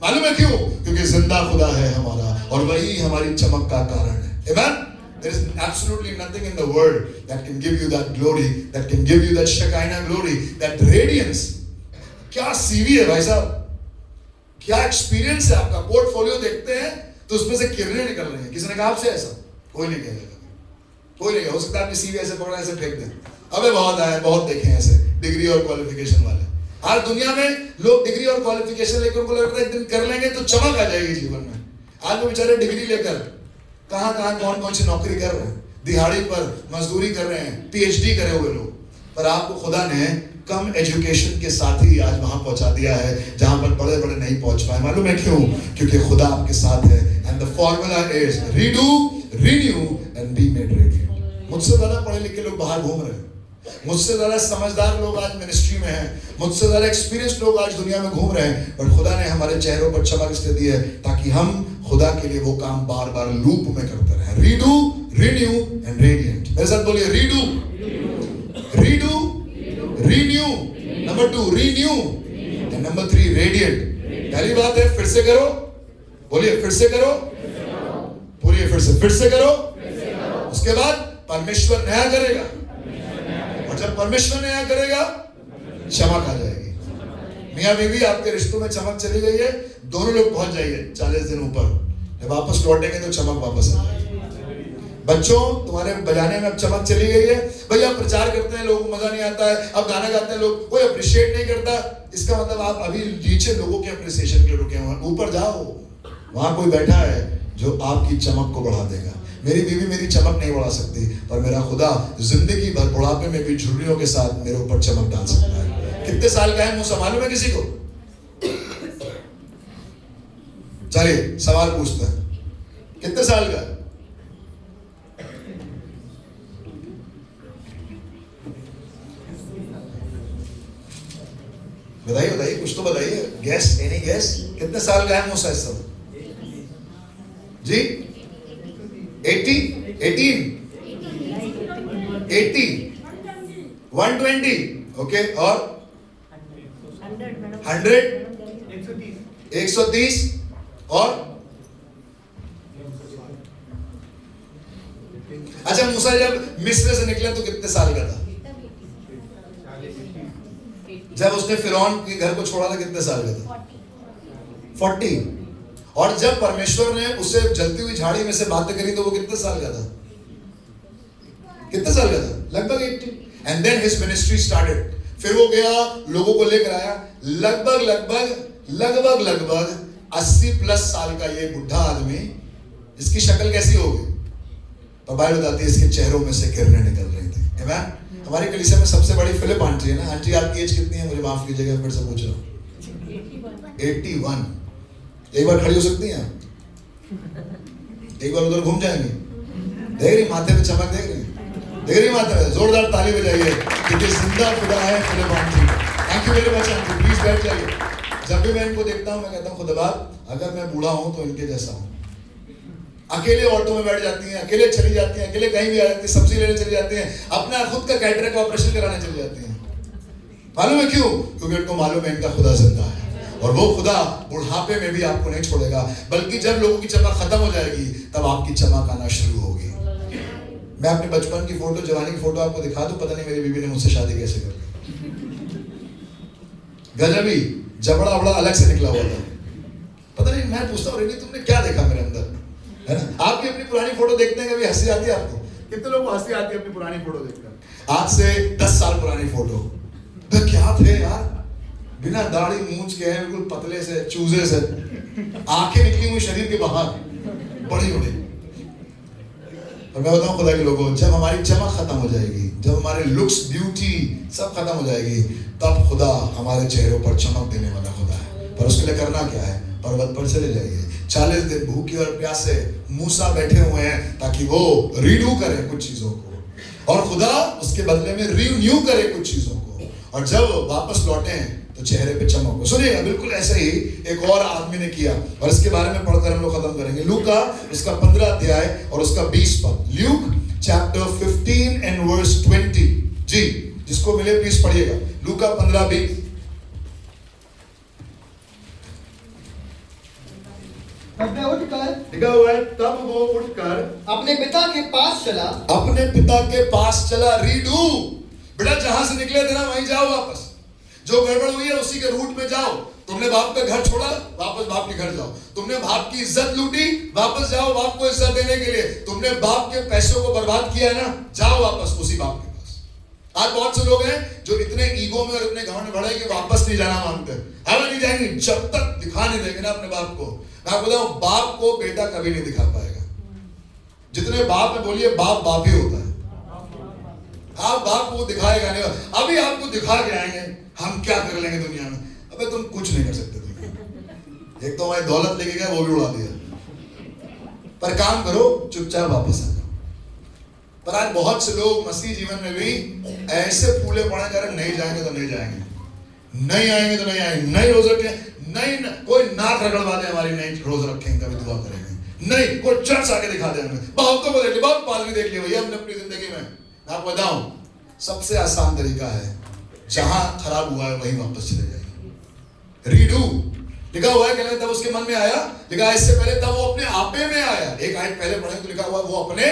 मालूम है क्यों? क्योंकि जिंदा खुदा है हमारा, और वही हमारी चमक का कारण है। आमीन। There is absolutely nothing in the world that can give you that glory, that can give you that Shekinah glory, that radiance। क्या सीवी है भाई साहब, क्या एक्सपीरियंस है आपका। पोर्टफोलियो देखते हैं तो उसमें से किरणें निकल रही हैं। किसी ने कहा आपसे ऐसा? कोई नहीं कहेगा, कोई नहीं कहेगा। हो सकता है आपकी सीवी ऐसे पकड़ा ऐसे फेंक दें, अबे बहुत आए, बहुत देखे हैं ऐसे डिग्री और क्वालिफिकेशन वाले। आज दुनिया में लोग डिग्री और क्वालिफिकेशन लेकर उनको लगता है एक दिन कर लेंगे तो चमक आ जाएगी जीवन में। आज वो बेचारे डिग्री लेकर कहाँ कौन सी नौकरी कर रहे हैं, दिहाड़ी पर मजदूरी कर रहे हैं, पीएचडी करे हुए लोग। पर आपको खुदा ने कम एजुकेशन के साथ ही आज वहां पहुंचा दिया है जहां पर बड़े बड़े नहीं पहुंच पाए। मालूम है क्यों? क्योंकि खुदा आपके साथ है। And the formula is redo, renew and be made ready. मुझसे ज्यादा पढ़े लिखे लोग बाहर घूम रहे हैं, मुझसे ज्यादा समझदार लोग आज मिनिस्ट्री में हैं, मुझसे ज्यादा एक्सपीरियंस लोग आज दुनिया में घूम रहे हैं, पर खुदा ने हमारे चेहरों पर चमक इसलिए दी है ताकि हम खुदा के लिए वो काम बार बार लूप में करते रहे। Redo, renew and radiant. मेरे साथ बोलिए, redo, redo, renew, number 2 renew and number 3 radiant. पहली बात है, फिर से करो, बोलिए फिर से करो, बोलिए फिर से करो। उसके बाद परमेश्वर नया करेगा, और जब परमेश्वर नया करेगा चमक आ जाएगी। मियां बीवी आपके रिश्तों में चमक चली गई है, दोनों लोग पहुंच जाइए 40 दिन ऊपर, जब वापस लौटेंगे तो चमक वापस आ जाएगी। बच्चों तुम्हारे बजाने में अब चमक चली गई है। भैया प्रचार करते हैं, लोगों को मजा नहीं आता है, अब गाना गाते हैं लोग, कोई अप्रिशिएट नहीं करता, इसका मतलब आप अभी नीचे लोगों के अप्रिसिएशन के लिए रुके हुए हैं। ऊपर जाओ, वहां कोई बैठा है जो आपकी चमक को बढ़ा देगा। मेरी बीवी मेरी चमक नहीं बढ़ा सकती, पर मेरा खुदा जिंदगी भर बुढ़ापे में भी झुर्रियों के साथ मेरे ऊपर चमक डाल सकता है। कितने साल का है मुझसे मालूम है किसी को? चलिए सवाल पूछते हैं, कितने साल का? बताइए बताइए, कुछ तो बताइए, गैस, एनी गैस? कितने साल का है मूसा इस समय? जी 80, 18, 80, 120, ओके, और 100, 130, और अच्छा मूसा जब मिस्र से निकले तो कितने साल का था? जब उसने फिरौन के घर को छोड़ा था कितने साल का था? 40। और जब परमेश्वर ने उससे जलती हुई झाड़ी में से बातें करी तो वो कितने साल का था? कितने साल का था? लगभग 80। And then his ministry started. फिर वो गया, लोगों को लेकर आया। लगभग लगभग लगभग लगभग 80 प्लस साल का ये बुढ़ा आदमी, इसकी शक्ल कैसी होगी? तो बाइबल बताती है इसके चेहरों में से किरणें निकल रही थी। आमीन। हमारी कलीसिया में सबसे बड़ी फिलिप आंटी है ना। आंटी आपकी एज कितनी है? मुझे माफ कीजिएगा, फिर से पूछ रहा हूँ। 81। एक बार खड़ी हो सकती हैं आप? एक बार उधर घूम जाएंगे? देख रही माथे पे चमक? देख रही देख रही माथे पे? जोरदार ताली बजाइए क्योंकि जिंदा खुदा है Philip aunty. Thank you very much aunty, please बैठ जाइए। जब भी मैं इनको देखता हूँ मैं कहता हूँ खुदाबाद अगर मैं बूढ़ा हूँ तो इनके जैसा हूँ। अकेले ऑटो में बैठ जाती हैं, अकेले चली जाती हैं, अकेले कहीं भी आ जाती हैं, सब्जी लेने चली जाती हैं, अपना खुद का कैटरेक्ट का ऑपरेशन कराने चली जाती हैं। मालूम है क्यों? क्योंकि उनको मालूम है इनका खुदा जिंदा है और वो खुदा बुढ़ापे में भी आपको नहीं छोड़ेगा, बल्कि जब लोगों की चमक खत्म हो जाएगी तब आपकी चमक आना शुरू होगी। मैं अपने बचपन की फोटो, जवानी की फोटो आपको दिखा दूं, पता नहीं मेरी बीवी ने मुझसे शादी कैसे कर ली। गजबी जबड़ा वबड़ा अलग से निकला हुआ था, पता नहीं। मैं पूछता हूँ तुमने क्या देखा मेरे अंदर, है ना? आप भी अपनी पुरानी फोटो देखते हैं, कभी हंसी आती है आपको? कितने लोगों को हंसी आती है अपनी पुरानी फोटो देखकर? आज से 10 साल पुरानी फोटो, तो क्या थे यार, बिना दाढ़ी मूंछ के हैं, बिल्कुल पतले से, चूजे से, आंखें निकली हुई शरीर के बाहर, बड़ी बड़ी। और मैं बताऊं खुदा के लोगों, जब हमारी चमक खत्म हो जाएगी, जब हमारे लुक्स, ब्यूटी सब खत्म हो जाएगी, तब खुदा हमारे चेहरों पर चमक देने वाला खुदा है। पर उसके लिए करना क्या है? पर्वत पर चले जाइए। 40 दिन भूखे और प्यासे मूसा बैठे हुए हैं ताकि वो रीडू करे कुछ चीजों को, और खुदा उसके बदले में रिन्यू करे कुछ चीजों को, और जब वापस लौटे तो चेहरे पे चमक हो। सुनिएगा, बिल्कुल ऐसे ही एक और आदमी ने किया, और इसके बारे में पढ़कर हम लोग खत्म करेंगे। लूका उसका 15 अध्याय और उसका 20 पद। Luke chapter 15 and verse 20। जी, जिसको मिले प्लीज पढ़िएगा। लूका 15:20।
तब वह उठकर,
लिखा हुआ है, तब वो उठकर
अपने पिता के पास चला।
अपने पिता के पास चला। रीडू, बेटा जहां से निकले थे ना वहीं जाओ वापस। जो गड़बड़ हुई है उसी के रूट में जाओ। तुमने बाप का घर छोड़ा, वापस बाप के घर जाओ। तुमने बाप की इज्जत लूटी, वापस जाओ बाप को इज्जत देने के लिए। तुमने बाप के पैसों को बर्बाद किया ना, जाओ वापस उसी बाप के पास। आज बहुत से लोग हैं जो इतने ईगो में और इतने घमंड भरे कि वापस नहीं जाना मांगते। हमें नहीं जाएंगे जब तक दिखा नहीं देंगे ना अपने बाप को। मैं आपको बताऊं, बाप को बेटा कभी नहीं दिखा पाएगा। जितने बाप में बोलिए बाप बाप ही होता है। आप बाप को दिखाएगा नहीं। अभी आपको दिखा के आएंगे हम क्या कर लेंगे दुनिया में। अबे तुम कुछ नहीं कर सकते दुनिया। एक तो हमारी दौलत लेके गया, वो भी उड़ा दिया। पर काम करो, चुपचाप वापस आ जाओ। पर आज बहुत से लोग मसीह जीवन में भी ऐसे फूले पड़े कर नहीं जाएंगे तो नहीं जाएंगे, नहीं आएंगे तो नहीं आएंगे, नहीं रोज रखें, नहीं कोई नाक रगड़वा दे हमारी, नहीं रोज रखेंगे कभी दुआ करेंगे, नहीं कोई चर्च आके दिखा दे हमें। बहुतों को देख लिया, बहुत पादरी देख लिया भैया हमने अपनी जिंदगी में। आपको बताऊं, सबसे आसान तरीका है, जहां खराब हुआ है वहीं वापस चले जाइए। रीडू लिखा हुआ है, कहने तब उसके मन में आया, लिखा इससे पहले तब वो अपने आपे में आया। एक आयत पहले पढ़े तो लिखा हुआ वो अपने,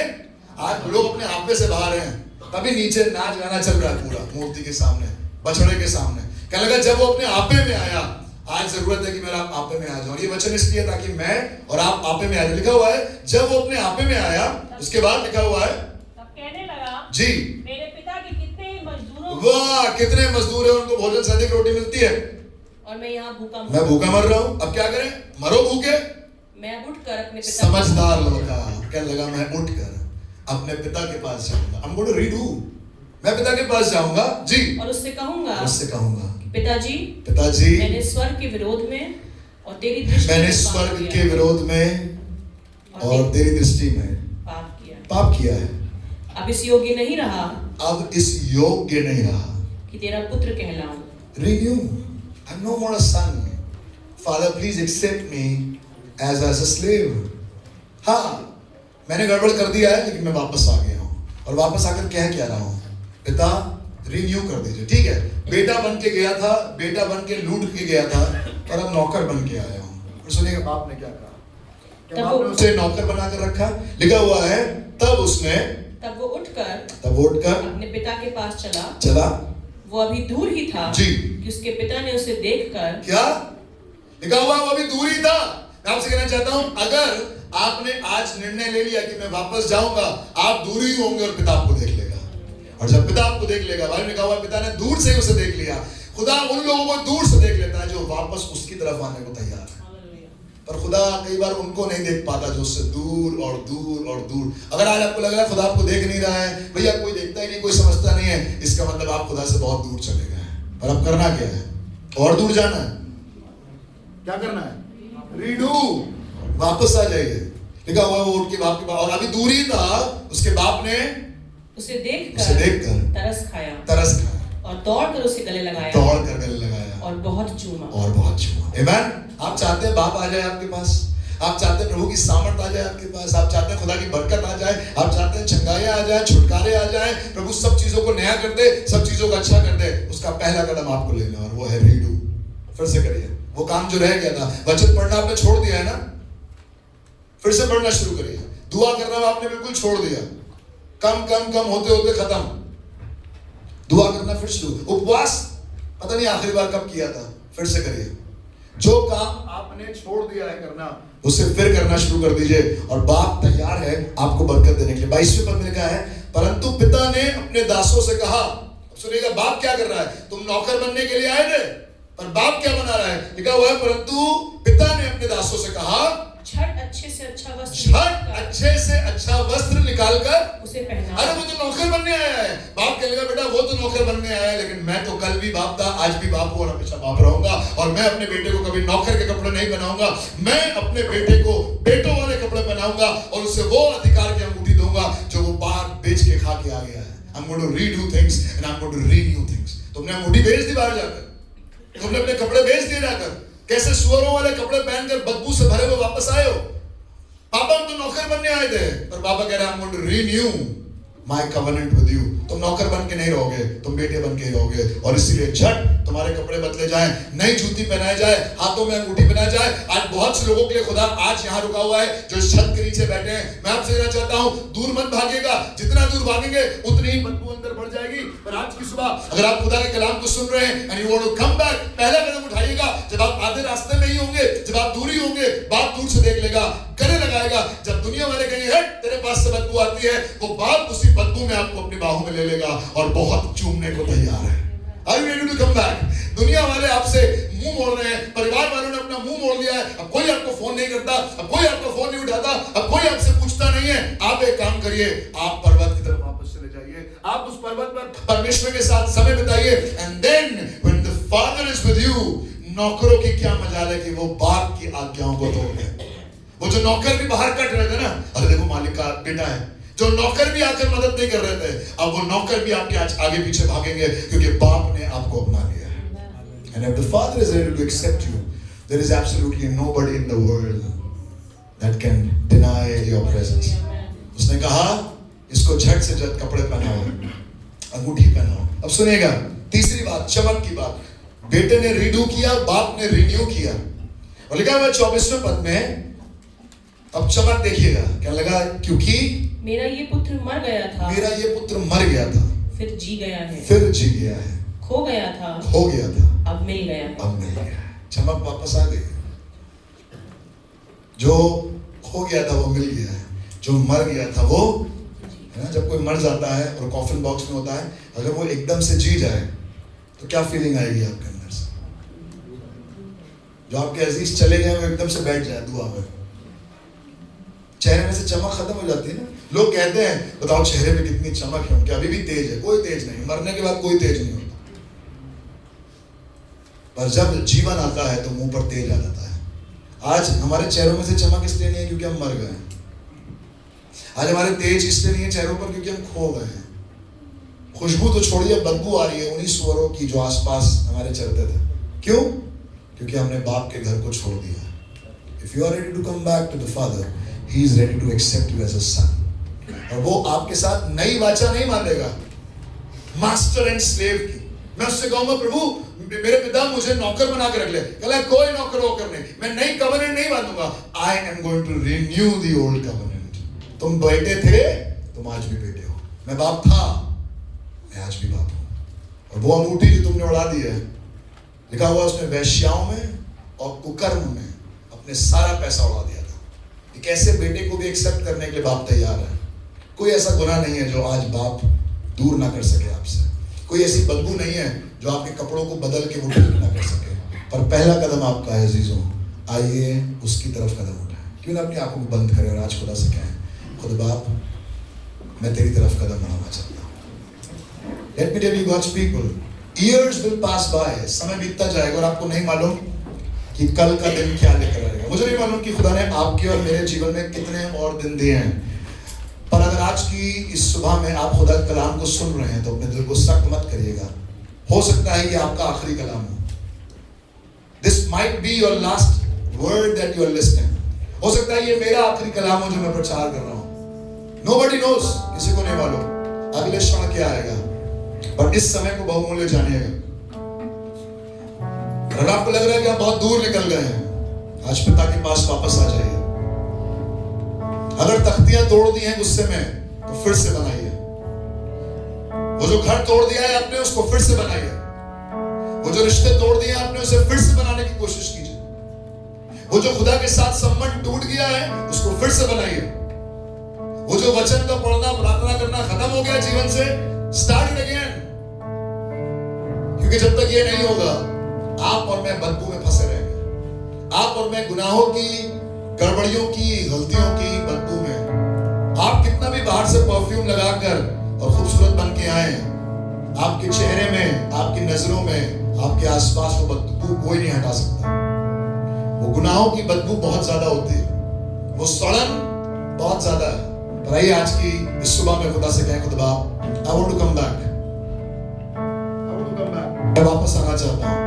आज लोग अपने आपे से बाहर हैं, तभी नीचे नाच गाना चल रहा है पूरा मूर्ति के सामने, बछड़े के सामने। कहने लगा जब वो अपने आपे में आया, आज जरूरत है कि मैं आपे में आ जाऊं। ये वचन इसलिए ताकि मैं और आप आपे में आ जाए। लिखा हुआ है जब वो अपने आपे में आया उसके बाद लिखा हुआ है
तब कहने लगा,
जी,
मेरे पिता के कितने ही मजदूरों
वाह, कितने मजदूर हैं, उनको भोजन से अधिक रोटी मिलती है,
और मैं यहाँ भूखा
मैं
हूँ।
भूखा मर रहा हूं, अब क्या करें, मरो भूखे।
मैं अब उठकर अपने पिता
समझदार लड़का कहने लगा, मैं उठकर अपने पिता के पास जाऊंगा, I'm going to redo, मैं पिता के पास जाऊंगा जी,
और उससे कहूंगा,
उससे कहूंगा,
पिताजी,
पिताजी,
मैंने स्वर्ग के विरोध में और तेरी दृष्टि
मैंने
में पाप
स्वर्ग
किया
के
है।
विरोध में और तेरी दृष्टि में पाप किया है,
अब इस योग्य नहीं रहा
अब इस योग्य नहीं रहा
कि तेरा पुत्र कहलाऊं।
renew, I'm no more a son, Father please accept me as a slave। हाँ, मैंने गड़बड़ कर दिया है, लेकिन मैं वापस आ गया हूँ, और वापस आकर कह रहा हूँ, पिता रिन्यू कर दीजिए। ठीक है, बेटा बन के गया था, बेटा बन के लूट के गया था, और अब नौकर बन के आया हूँ। और सुनिएगा बाप ने क्या कहा, क्या बाप ने उसे नौकर बनाकर रखा, लिखा हुआ है तब
वो उठकर
अपने
पिता के पास चला। वो अभी दूर ही था
जी,
कि उसके पिता ने उसे देखकर,
क्या लिखा हुआ, वो अभी दूर ही था। मैं आपसे कहना चाहता हूं, अगर आपने आज निर्णय ले लिया कि मैं वापस जाऊंगा, आप दूर ही होंगे और पिता आपको देख लेगा, और जब पिता आपको देख लेगा, भाई लिखा हुआ पिता ने दूर से उसे देख लिया। खुदा उन लोगों को दूर से देख लेता है जो वापस उसकी तरफ आने को तैयार है, पर खुदा कई बार उनको नहीं देख पाता जो उससे दूर और दूर और दूर। अगर आज आपको लग रहा है खुदा आपको देख नहीं रहा है, भैया कोई देखता ही नहीं, कोई समझता नहीं है, इसका मतलब आप खुदा से बहुत दूर चले गए हैं। पर अब करना क्या है, और दूर जाना है, क्या करना है, रीडू, वापस आ जाइए। लिखा हुआ वो उठ के बाप के पास, और अभी दूर ही था, उसके बाप ने
उसे देखकर तरस खाया और दौड़कर उसे गले लगाया और बहुत चूमा।
आमीन। आप चाहते हैं बाप आ जाए आपके पास, आप चाहते हैं प्रभु की सामर्थ आ जाए आपके पास, आप चाहते हैं खुदा की बरकत आ जाए, आप चाहते हैं चंगाइयां आ जाए, छुटकारे आ जाए, प्रभु सब चीजों को नया कर दे, सब चीजों को अच्छा कर दे, उसका पहला कदम आपको लेना, और वो है रीडू। फिर से करिए वो काम जो रह गया था। वचन पढ़ना आपने छोड़ दिया है ना, फिर से पढ़ना शुरू करिए। दुआ करना आपने बिल्कुल छोड़ दिया, कम होते होते खत्म, दुआ करना फिर शुरू। उपवास पता नहीं आखिरी बार कब किया था, फिर से करिए। जो काम आपने छोड़ दिया है करना, उसे फिर करना शुरू कर दीजिए, और बाप तैयार है आपको बरकत देने के लिए। 22वें पद में लिखा है, परंतु पिता ने अपने दासों से कहा। सुनिएगा बाप क्या कर रहा है, तुम नौकर बनने के लिए आए थे, पर बाप क्या बना रहा है, लिखा हुआ है परंतु पिता ने अपने दासों से कहा,
झट अच्छे से अच्छा वस्त्र
निकालकर
उसे पहना।
अरे वो तो नौकर बनने आया है। बाप कहेगा बेटा वो तो नौकर बनने आया है, लेकिन मैं तो कल भी बाप था, आज भी बाप हूं और हमेशा बाप रहूंगा, और मैं अपने बेटे को कभी नौकर के कपड़े नहीं बनाऊंगा, मैं अपने बेटे को बेटों वाले कपड़े पहनाऊंगा, और उसे वो अधिकार की अंगूठी दूंगा जो वो बाहर बेच के खा के आ गया है। I'm going to redo things and I'm going to renew things। तुमने अंगूठी बेच दी बाहर जाकर, तुमने अपने कपड़े बेच दिए जाकर, कैसे सुअरों वाले कपड़े पहनकर बदबू से भरे हुए वापस आए हो। पापा हम तो नौकर बनने आए थे, पर पापा कह रहे हैं I'm going to renew my covenant with you। तुम नौकर बन के नहीं रहोगे, तुम बेटे बन के ही रहोगे, और इसीलिए झट तुम्हारे कपड़े बदले जाएं, नई जूती पहनाई जाए, हाथों में अंगूठी पहनाई जाए। आज बहुत से लोगों के लिए खुदा आज यहाँ रुका हुआ है जो इस छत के नीचे बैठे हैं। मैं आपसे कहना चाहता हूँ, दूर मत भागिएगा, जितना दूर भागेंगे उतनी ही बदबू अंदर बढ़ जाएगी। पर आज की सुबह अगर आप खुदा के कलाम को सुन रहे हैं and you want to come back, पहला कदम उठाइएगा। जब आप आधे रास्ते में ही होंगे, जब आप दूर ही होंगे, बाप दूर से देख लेगा, गले लगाएगा। जब दुनिया वाले कहेंगे हट तेरे पास से बदबू आती है, वो बाप उसी बदबू में आपको अपनी बाहों में ले लेगा और बहुत चूमने को तैयार है। Are you ready to come back? दुनिया वाले आपसे मुंह मोड़ रहे हैं, परिवार वालों ने अपना मुंह मोड़ लिया है, अब कोई आपको फोन नहीं करता, अब कोई आपका फोन नहीं उठाता, अब कोई आपसे पूछता नहीं है। आप एक काम करिए, आप पर्वत की तरफ वापस चले जाइए, आप उस पर्वत पर परमेश्वर के साथ समय बिताइए, and then when the Father is with you, नौकरों की क्या मजाल है कि वो बाप की आज्ञाओं को तोड़ दें। वो जो नौकर भी बाहर कट रहे थे ना, अरे देखो मालिक का बेटा है, जो नौकर भी आकर मदद नहीं कर रहे थे, अब वो नौकर भी आपके आगे पीछे भागेंगे, क्योंकि बाप ने आपको अपना लिया है। And if the Father is ready to accept you, there is absolutely nobody in the world that can deny your presence। उसने कहा इसको झट से झट कपड़े पहनाओ, अंगूठी पहनाओ। अब सुनिएगा तीसरी बात, चमक की बात। बेटे ने रीडू किया, बाप ने रिन्यू किया, और लिखा हुआ 24वें पद में। अब चमक देखिएगा, क्या लगा, क्योंकि
मेरा ये पुत्र मर गया था,
फिर जी गया है,
खो गया था, अब मिल गया।
चमक वापस आ गई। जो खो गया था वो मिल गया है, जो मर गया था वो, है ना, जब कोई मर जाता है और कॉफिन बॉक्स में होता है, अगर वो एकदम से जी जाए तो क्या फीलिंग आएगी आपके अंदर से? जो आपके अजीज चले गए वो एकदम से बैठ जाए दुआ में, चेहरे में से चमक खत्म हो जाती है ना। लोग कहते हैं बताओ चेहरे पे कितनी चमक है उनके, अभी भी तेज है। कोई तेज नहीं, मरने के बाद कोई तेज नहीं होता, पर जब जीवन आता है तो मुंह पर तेज आ जाता है। आज हमारे चेहरों में से चमक इसलिए नहीं है क्योंकि हम मर गए हैं। आज हमारे तेज इसलिए नहीं है चेहरों पर क्योंकि हम खो गए हैं। खुशबू तो छोड़िए, बदबू आ रही है उन्हीं सुअरों की जो आसपास हमारे चलते थे। क्यों? क्योंकि हमने बाप के घर को छोड़ दिया। If you are ready to come back to the Father, He is ready to accept you as a son. और वो आपके साथ नई वाचा नहीं बांधेगा मास्टर एंड स्लेव की। मैं उससे कहूंगा प्रभु मेरे पिता मुझे नौकर बना के रख ले, कहला कोई नौकर वोकर नहीं, मैं नई कवनेंट नहीं बांधूंगा। I am going to renew the old covenant. तुम बेटे थे, तुम आज भी बेटे हो। मैं बाप था, मैं आज भी बाप हूं। और वो अंगूठी जो तुमने उड़ा दी है, लिखा हुआ उसने वैश्याओं में और कुकर्म में अपने सारा पैसा उड़ा दिया था। एक ऐसे बेटे को भी एक्सेप्ट करने के लिए बाप तैयार है। कोई ऐसा गुनाह नहीं है जो आज बाप दूर ना कर सके आपसे। कोई ऐसी बदबू नहीं है जो आपके कपड़ों को बदल के वो ठीक ना कर सके। पर पहला कदम आपका है अजीजों, आइए उसकी तरफ कदम उठाएं। क्यों ना अपनी आंखों को बंद करें और आज खुदा से कहें, खुद बाप मैं तेरी तरफ कदम बढ़ाना चाहता हूँ। Let me tell you God's people, years will pass by, समय बीतता जाएगा और आपको नहीं मालूम कि कल का दिन क्या लेकर आएगा। मुझे नहीं मालूम कि खुदा ने आपके और मेरे जीवन में कितने और दिन दिए हैं, पर अगर आज की इस सुबह में आप खुदा के कलाम को सुन रहे हैं तो अपने दिल को सख्त मत करिएगा। हो सकता है ये आपका आखिरी कलाम हो। This might be your last word that you are listening. हो सकता है ये मेरा आखिरी कलाम हो जो मैं प्रचार कर रहा हूँ। Nobody knows, किसी को नहीं मालूम अगले क्षण क्या आएगा, पर इस समय को बहुमूल्य जानिएगा। अगर आपको लग रहा है कि आप बहुत दूर निकल गए हैं, आज पिता के पास वापस आ जाइए। अगर तख्तियां तोड़ दी हैं गुस्से में तो फिर से बनाइए। वो जो घर तोड़ दिया है आपने उसको फिर से बनाइए। वो जो रिश्ते तोड़ दिए आपने उसे फिर से बनाने की कोशिश कीजिए। वो जो खुदा के साथ संबंध टूट गया है उसको फिर से बनाइए। वो जो वचन का पढ़ना प्रार्थना करना खत्म हो गया जीवन से, स्टार्ट इट अगेन। क्योंकि जब तक ये नहीं होगा आप और मैं बदबू में फंसे रहेंगे। आप और मैं गुनाहों की, गड़बड़ियों की, गलतियों की बदबू में। आप कितना भी बाहर से परफ्यूम लगाकर और खूबसूरत बन के आए, आपके चेहरे में, आपकी नजरों में, आपके आसपास वो बदबू कोई नहीं हटा सकता। वो गुनाहों की बदबू बहुत ज्यादा होती है, वो सड़न बहुत ज्यादा है। पर आइए आज की इस सुबह में खुदा से कहें, खुदा बाप I want to come back, मैं वापस आना चाहता हूं।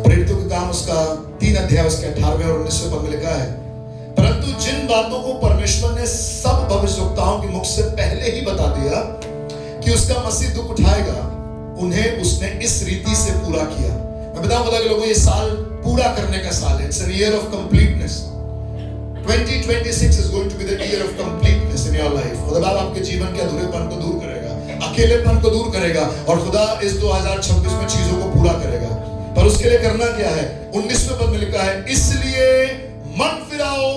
प्रेरितों के काम उसका 3 अध्याय उसके 18वें और 19वें पद में लिखा है, परंतु जिन बातों को परमेश्वर ने सब भविष्यवक्ताओं के मुख से पहले ही बता दिया कि उसका मसीह दुख उठाएगा, उन्हें उसने इस रीति से पूरा किया। मैं बताऊं खुदा के लोगों, ये साल पूरा करने का साल है। It's an year of completeness. 2026 is going to be the year of completeness in your life. खुदा बाप आपके जीवन के अधूरेपन को दूर करेगा, अकेलेपन को दूर करेगा, और खुदा इस 2026 में चीजों को पूरा करेगा। पर उसके लिए करना क्या है? 19वें पद में लिखा है, इसलिए मन फिराओ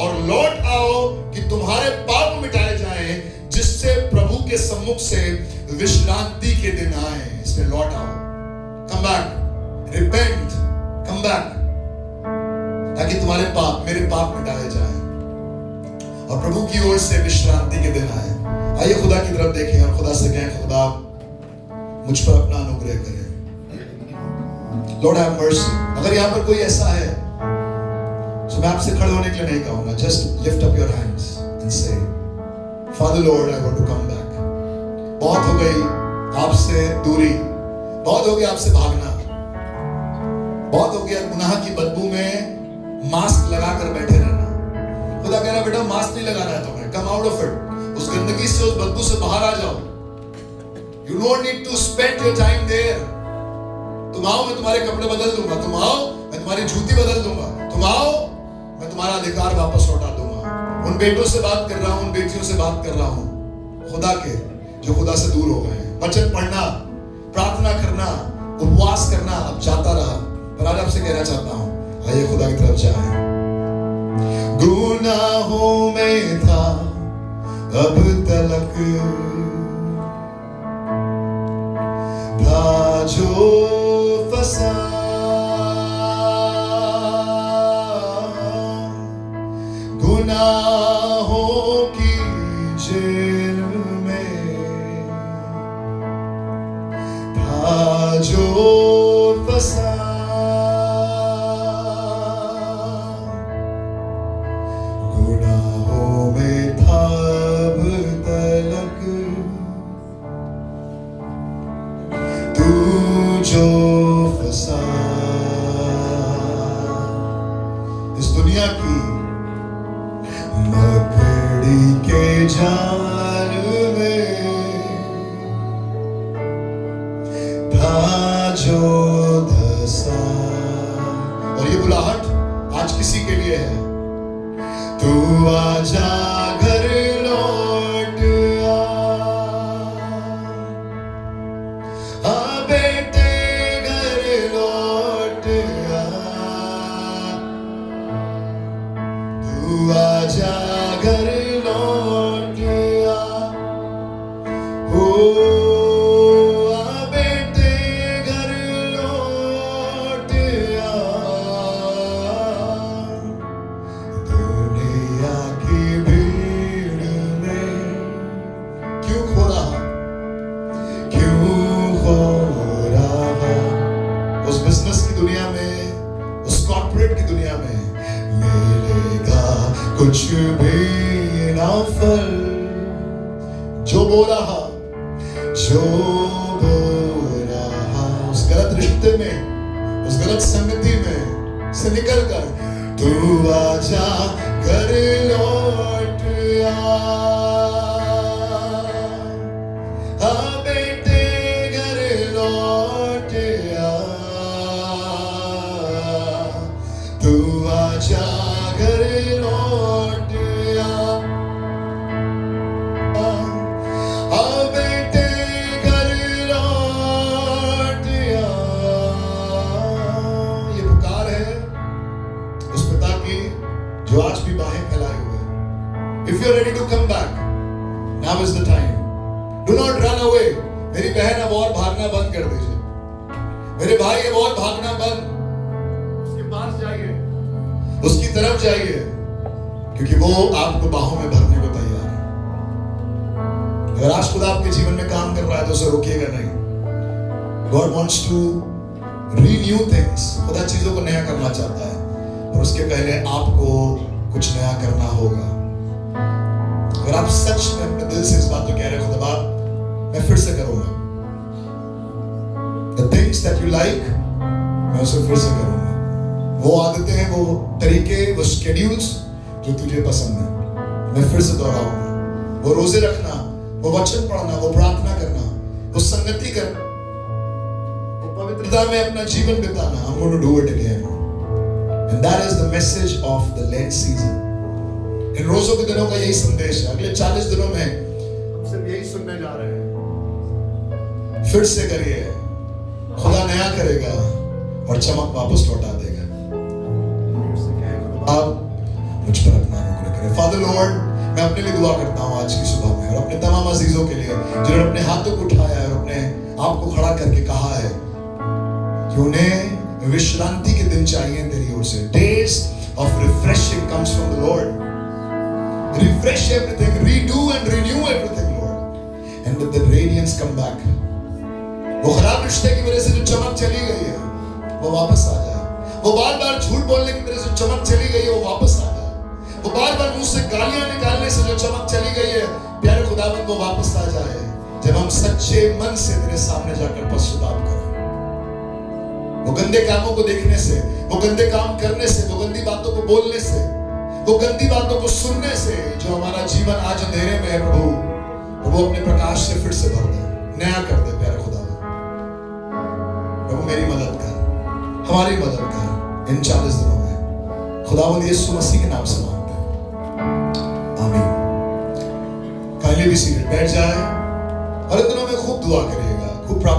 और लौट आओ कि तुम्हारे पाप मिटाए जाएं, जिससे प्रभु के सम्मुख से विश्रांति के दिन आए। इसलिए लौट आओ, come back, repent, come back, ताकि तुम्हारे पाप, मेरे पाप मिटाए जाएं और प्रभु की ओर से विश्रांति के दिन आए। आइए खुदा की तरफ देखें और खुदा से कहें, खुदा मुझ पर अपना अनुग्रह करें। Lord have mercy. अगर यहाँ पर कोई ऐसा है तो मैं आपसे खड़े होने के लिए नहीं कहूंगा, just lift up your hands and say, Father Lord, I want to come back. बहुत हो गई आपसे दूरी, बहुत हो गया आपसे भागना, बहुत हो गया गुनाह की बदबू में मास्क लगाकर बैठे रहना। खुदा कह रहा है, बेटा मास्क नहीं लगाना है तुम्हें, come out of it. उस गंदगी से, उस बदबू से बाहर आ जाओ। You don't need to spend your time there. तुम आओ, मैं तुम्हारे कपड़े बदल दूंगा। तुम आओ, मैं तुम्हारी जूती बदल दूंगा। तुम आओ, मैं तुम्हारा अधिकार वापस लौटा दूंगा। उन बेटों से बात कर रहा हूं, उन बेटियों से बात कर रहा हूं, खुदा के जो खुदा से दूर हो गए हैं। वचन पढ़ना, प्रार्थना करना, उपवास करना अब जाता रहा, पर आज आपसे कहना चाहता हूं, आइए खुदा की तरफ जाएं। गुनाहों में था अब तलक, था जो फंसा गुनाहों की जेल में, था जो फंसा गुनाहों में था अब तलक, तू जो फंसा इस दुनिया की मकड़ी के जाल में, था जो धसा। और ये बुलाहट आज किसी के लिए है, तू आजा घर लौट आ बेटे घर लौट आ, तू आजा घर लौट आ, हो आ बेटे घर लौट आ, दुनिया की भीड़ में क्यों खो रहा, क्यों खो रहा, उस बिजनेस की दुनिया में, उस कॉर्पोरेट की दुनिया में मिलेगा कुछ भी ना फल, जो बो रहा, जो बो रहा उस गलत रिश्ते में, उस गलत संगति में से निकल कर तू आजा घर लौट आ बेटे घर लौट आ, तू आजा घर लौट आ बेटे घर लौट आ। ये पुकार है उस पिता की जो आज भी बाहें फैलाए हुए। If you are ready to come back, now is the time. Do not run away. मेरी बहन अब और भागना बंद कर दीजिए, मेरे भाई अब और भागना बंद, उसके पास जाइए, उसकी तरफ जाइए, क्योंकि वो आपको बाहों में भरने को तैयार है। अगर आज खुदा आपके जीवन में काम कर रहा है तो उसे रोकिएगा नहीं। God wants to renew things. खुदा चीजों को नया करना चाहता है, और उसके पहले आपको कुछ नया करना होगा। अगर आप सच में अपने दिल से इस बात को कह रहे हो, खुदा मैं फिर से करूंगा, the things that you like मैं उसे फिर से करूंगा, वो आदतें, वो तरीके, वो शेड्यूल्स जो तुझे पसंद है मैं फिर से दोहराऊंगा। वो रोजे रखना, वो वचन पढ़ना, वो प्रार्थना करना, वो संगति करना, वो पवित्रता में अपना जीवन बिताना, I'm going to do it again. And that is the message of the Lent season. इन रोजों के दिनों का यही संदेश है। अगले 40 दिनों में हम सिर्फ यही सुनने जा रहे हैं। फिर से करिए, खुदा नया करेगा और चमक वापस लौटा देगा। आप मुझ पर अपना अनुग्रह करें। फादर लॉर्ड, मैं अपने लिए दुआ करता हूँ आज की सुबह में, और अपने तमाम अजीजों के लिए जिन्होंने अपने हाथों को उठाया है और अपने आप को खड़ा करके कहा है कि उन्हें विश्रांति के दिन चाहिए तेरी ओर से। Days of refreshing comes from the Lord. Refresh everything, redo and renew everything, Lord, and let the radiance come back. वो खराब रिश्ते की वजह से जो चमक चली गई है वो वापस आ जाए। वो बार-बार झूठ बोलने की वजह से चमक चली गई है वो वापस आ जाए। वो बार-बार मुंह से गालियां निकालने से जो चमक चली गई है प्यारे खुदावंद वो वापस आ जाए, जब हम सच्चे मन से तेरे सामने जाकर पश्चाताप करें। वो गंदे कामों को देखने से, वो गंदे काम करने से, वो गंदी बातों को बोलने से, वो गंदी बातों को सुनने से जो हमारा जीवन आज अंधेरे में है प्रभु, वो अपने प्रकाश से फिर से भर दे, नया कर दे प्यारे खुदा। प्रभु मेरी मदद कर, हमारी मदद कर इन 40 दिनों में, खुदावंद यीशु मसीह के नाम से मांगते हैं, आमीन। काइंडली बी सीटेड, बैठ जाए और इन दिनों में खूब दुआ करिएगा, खूब प्रार्थना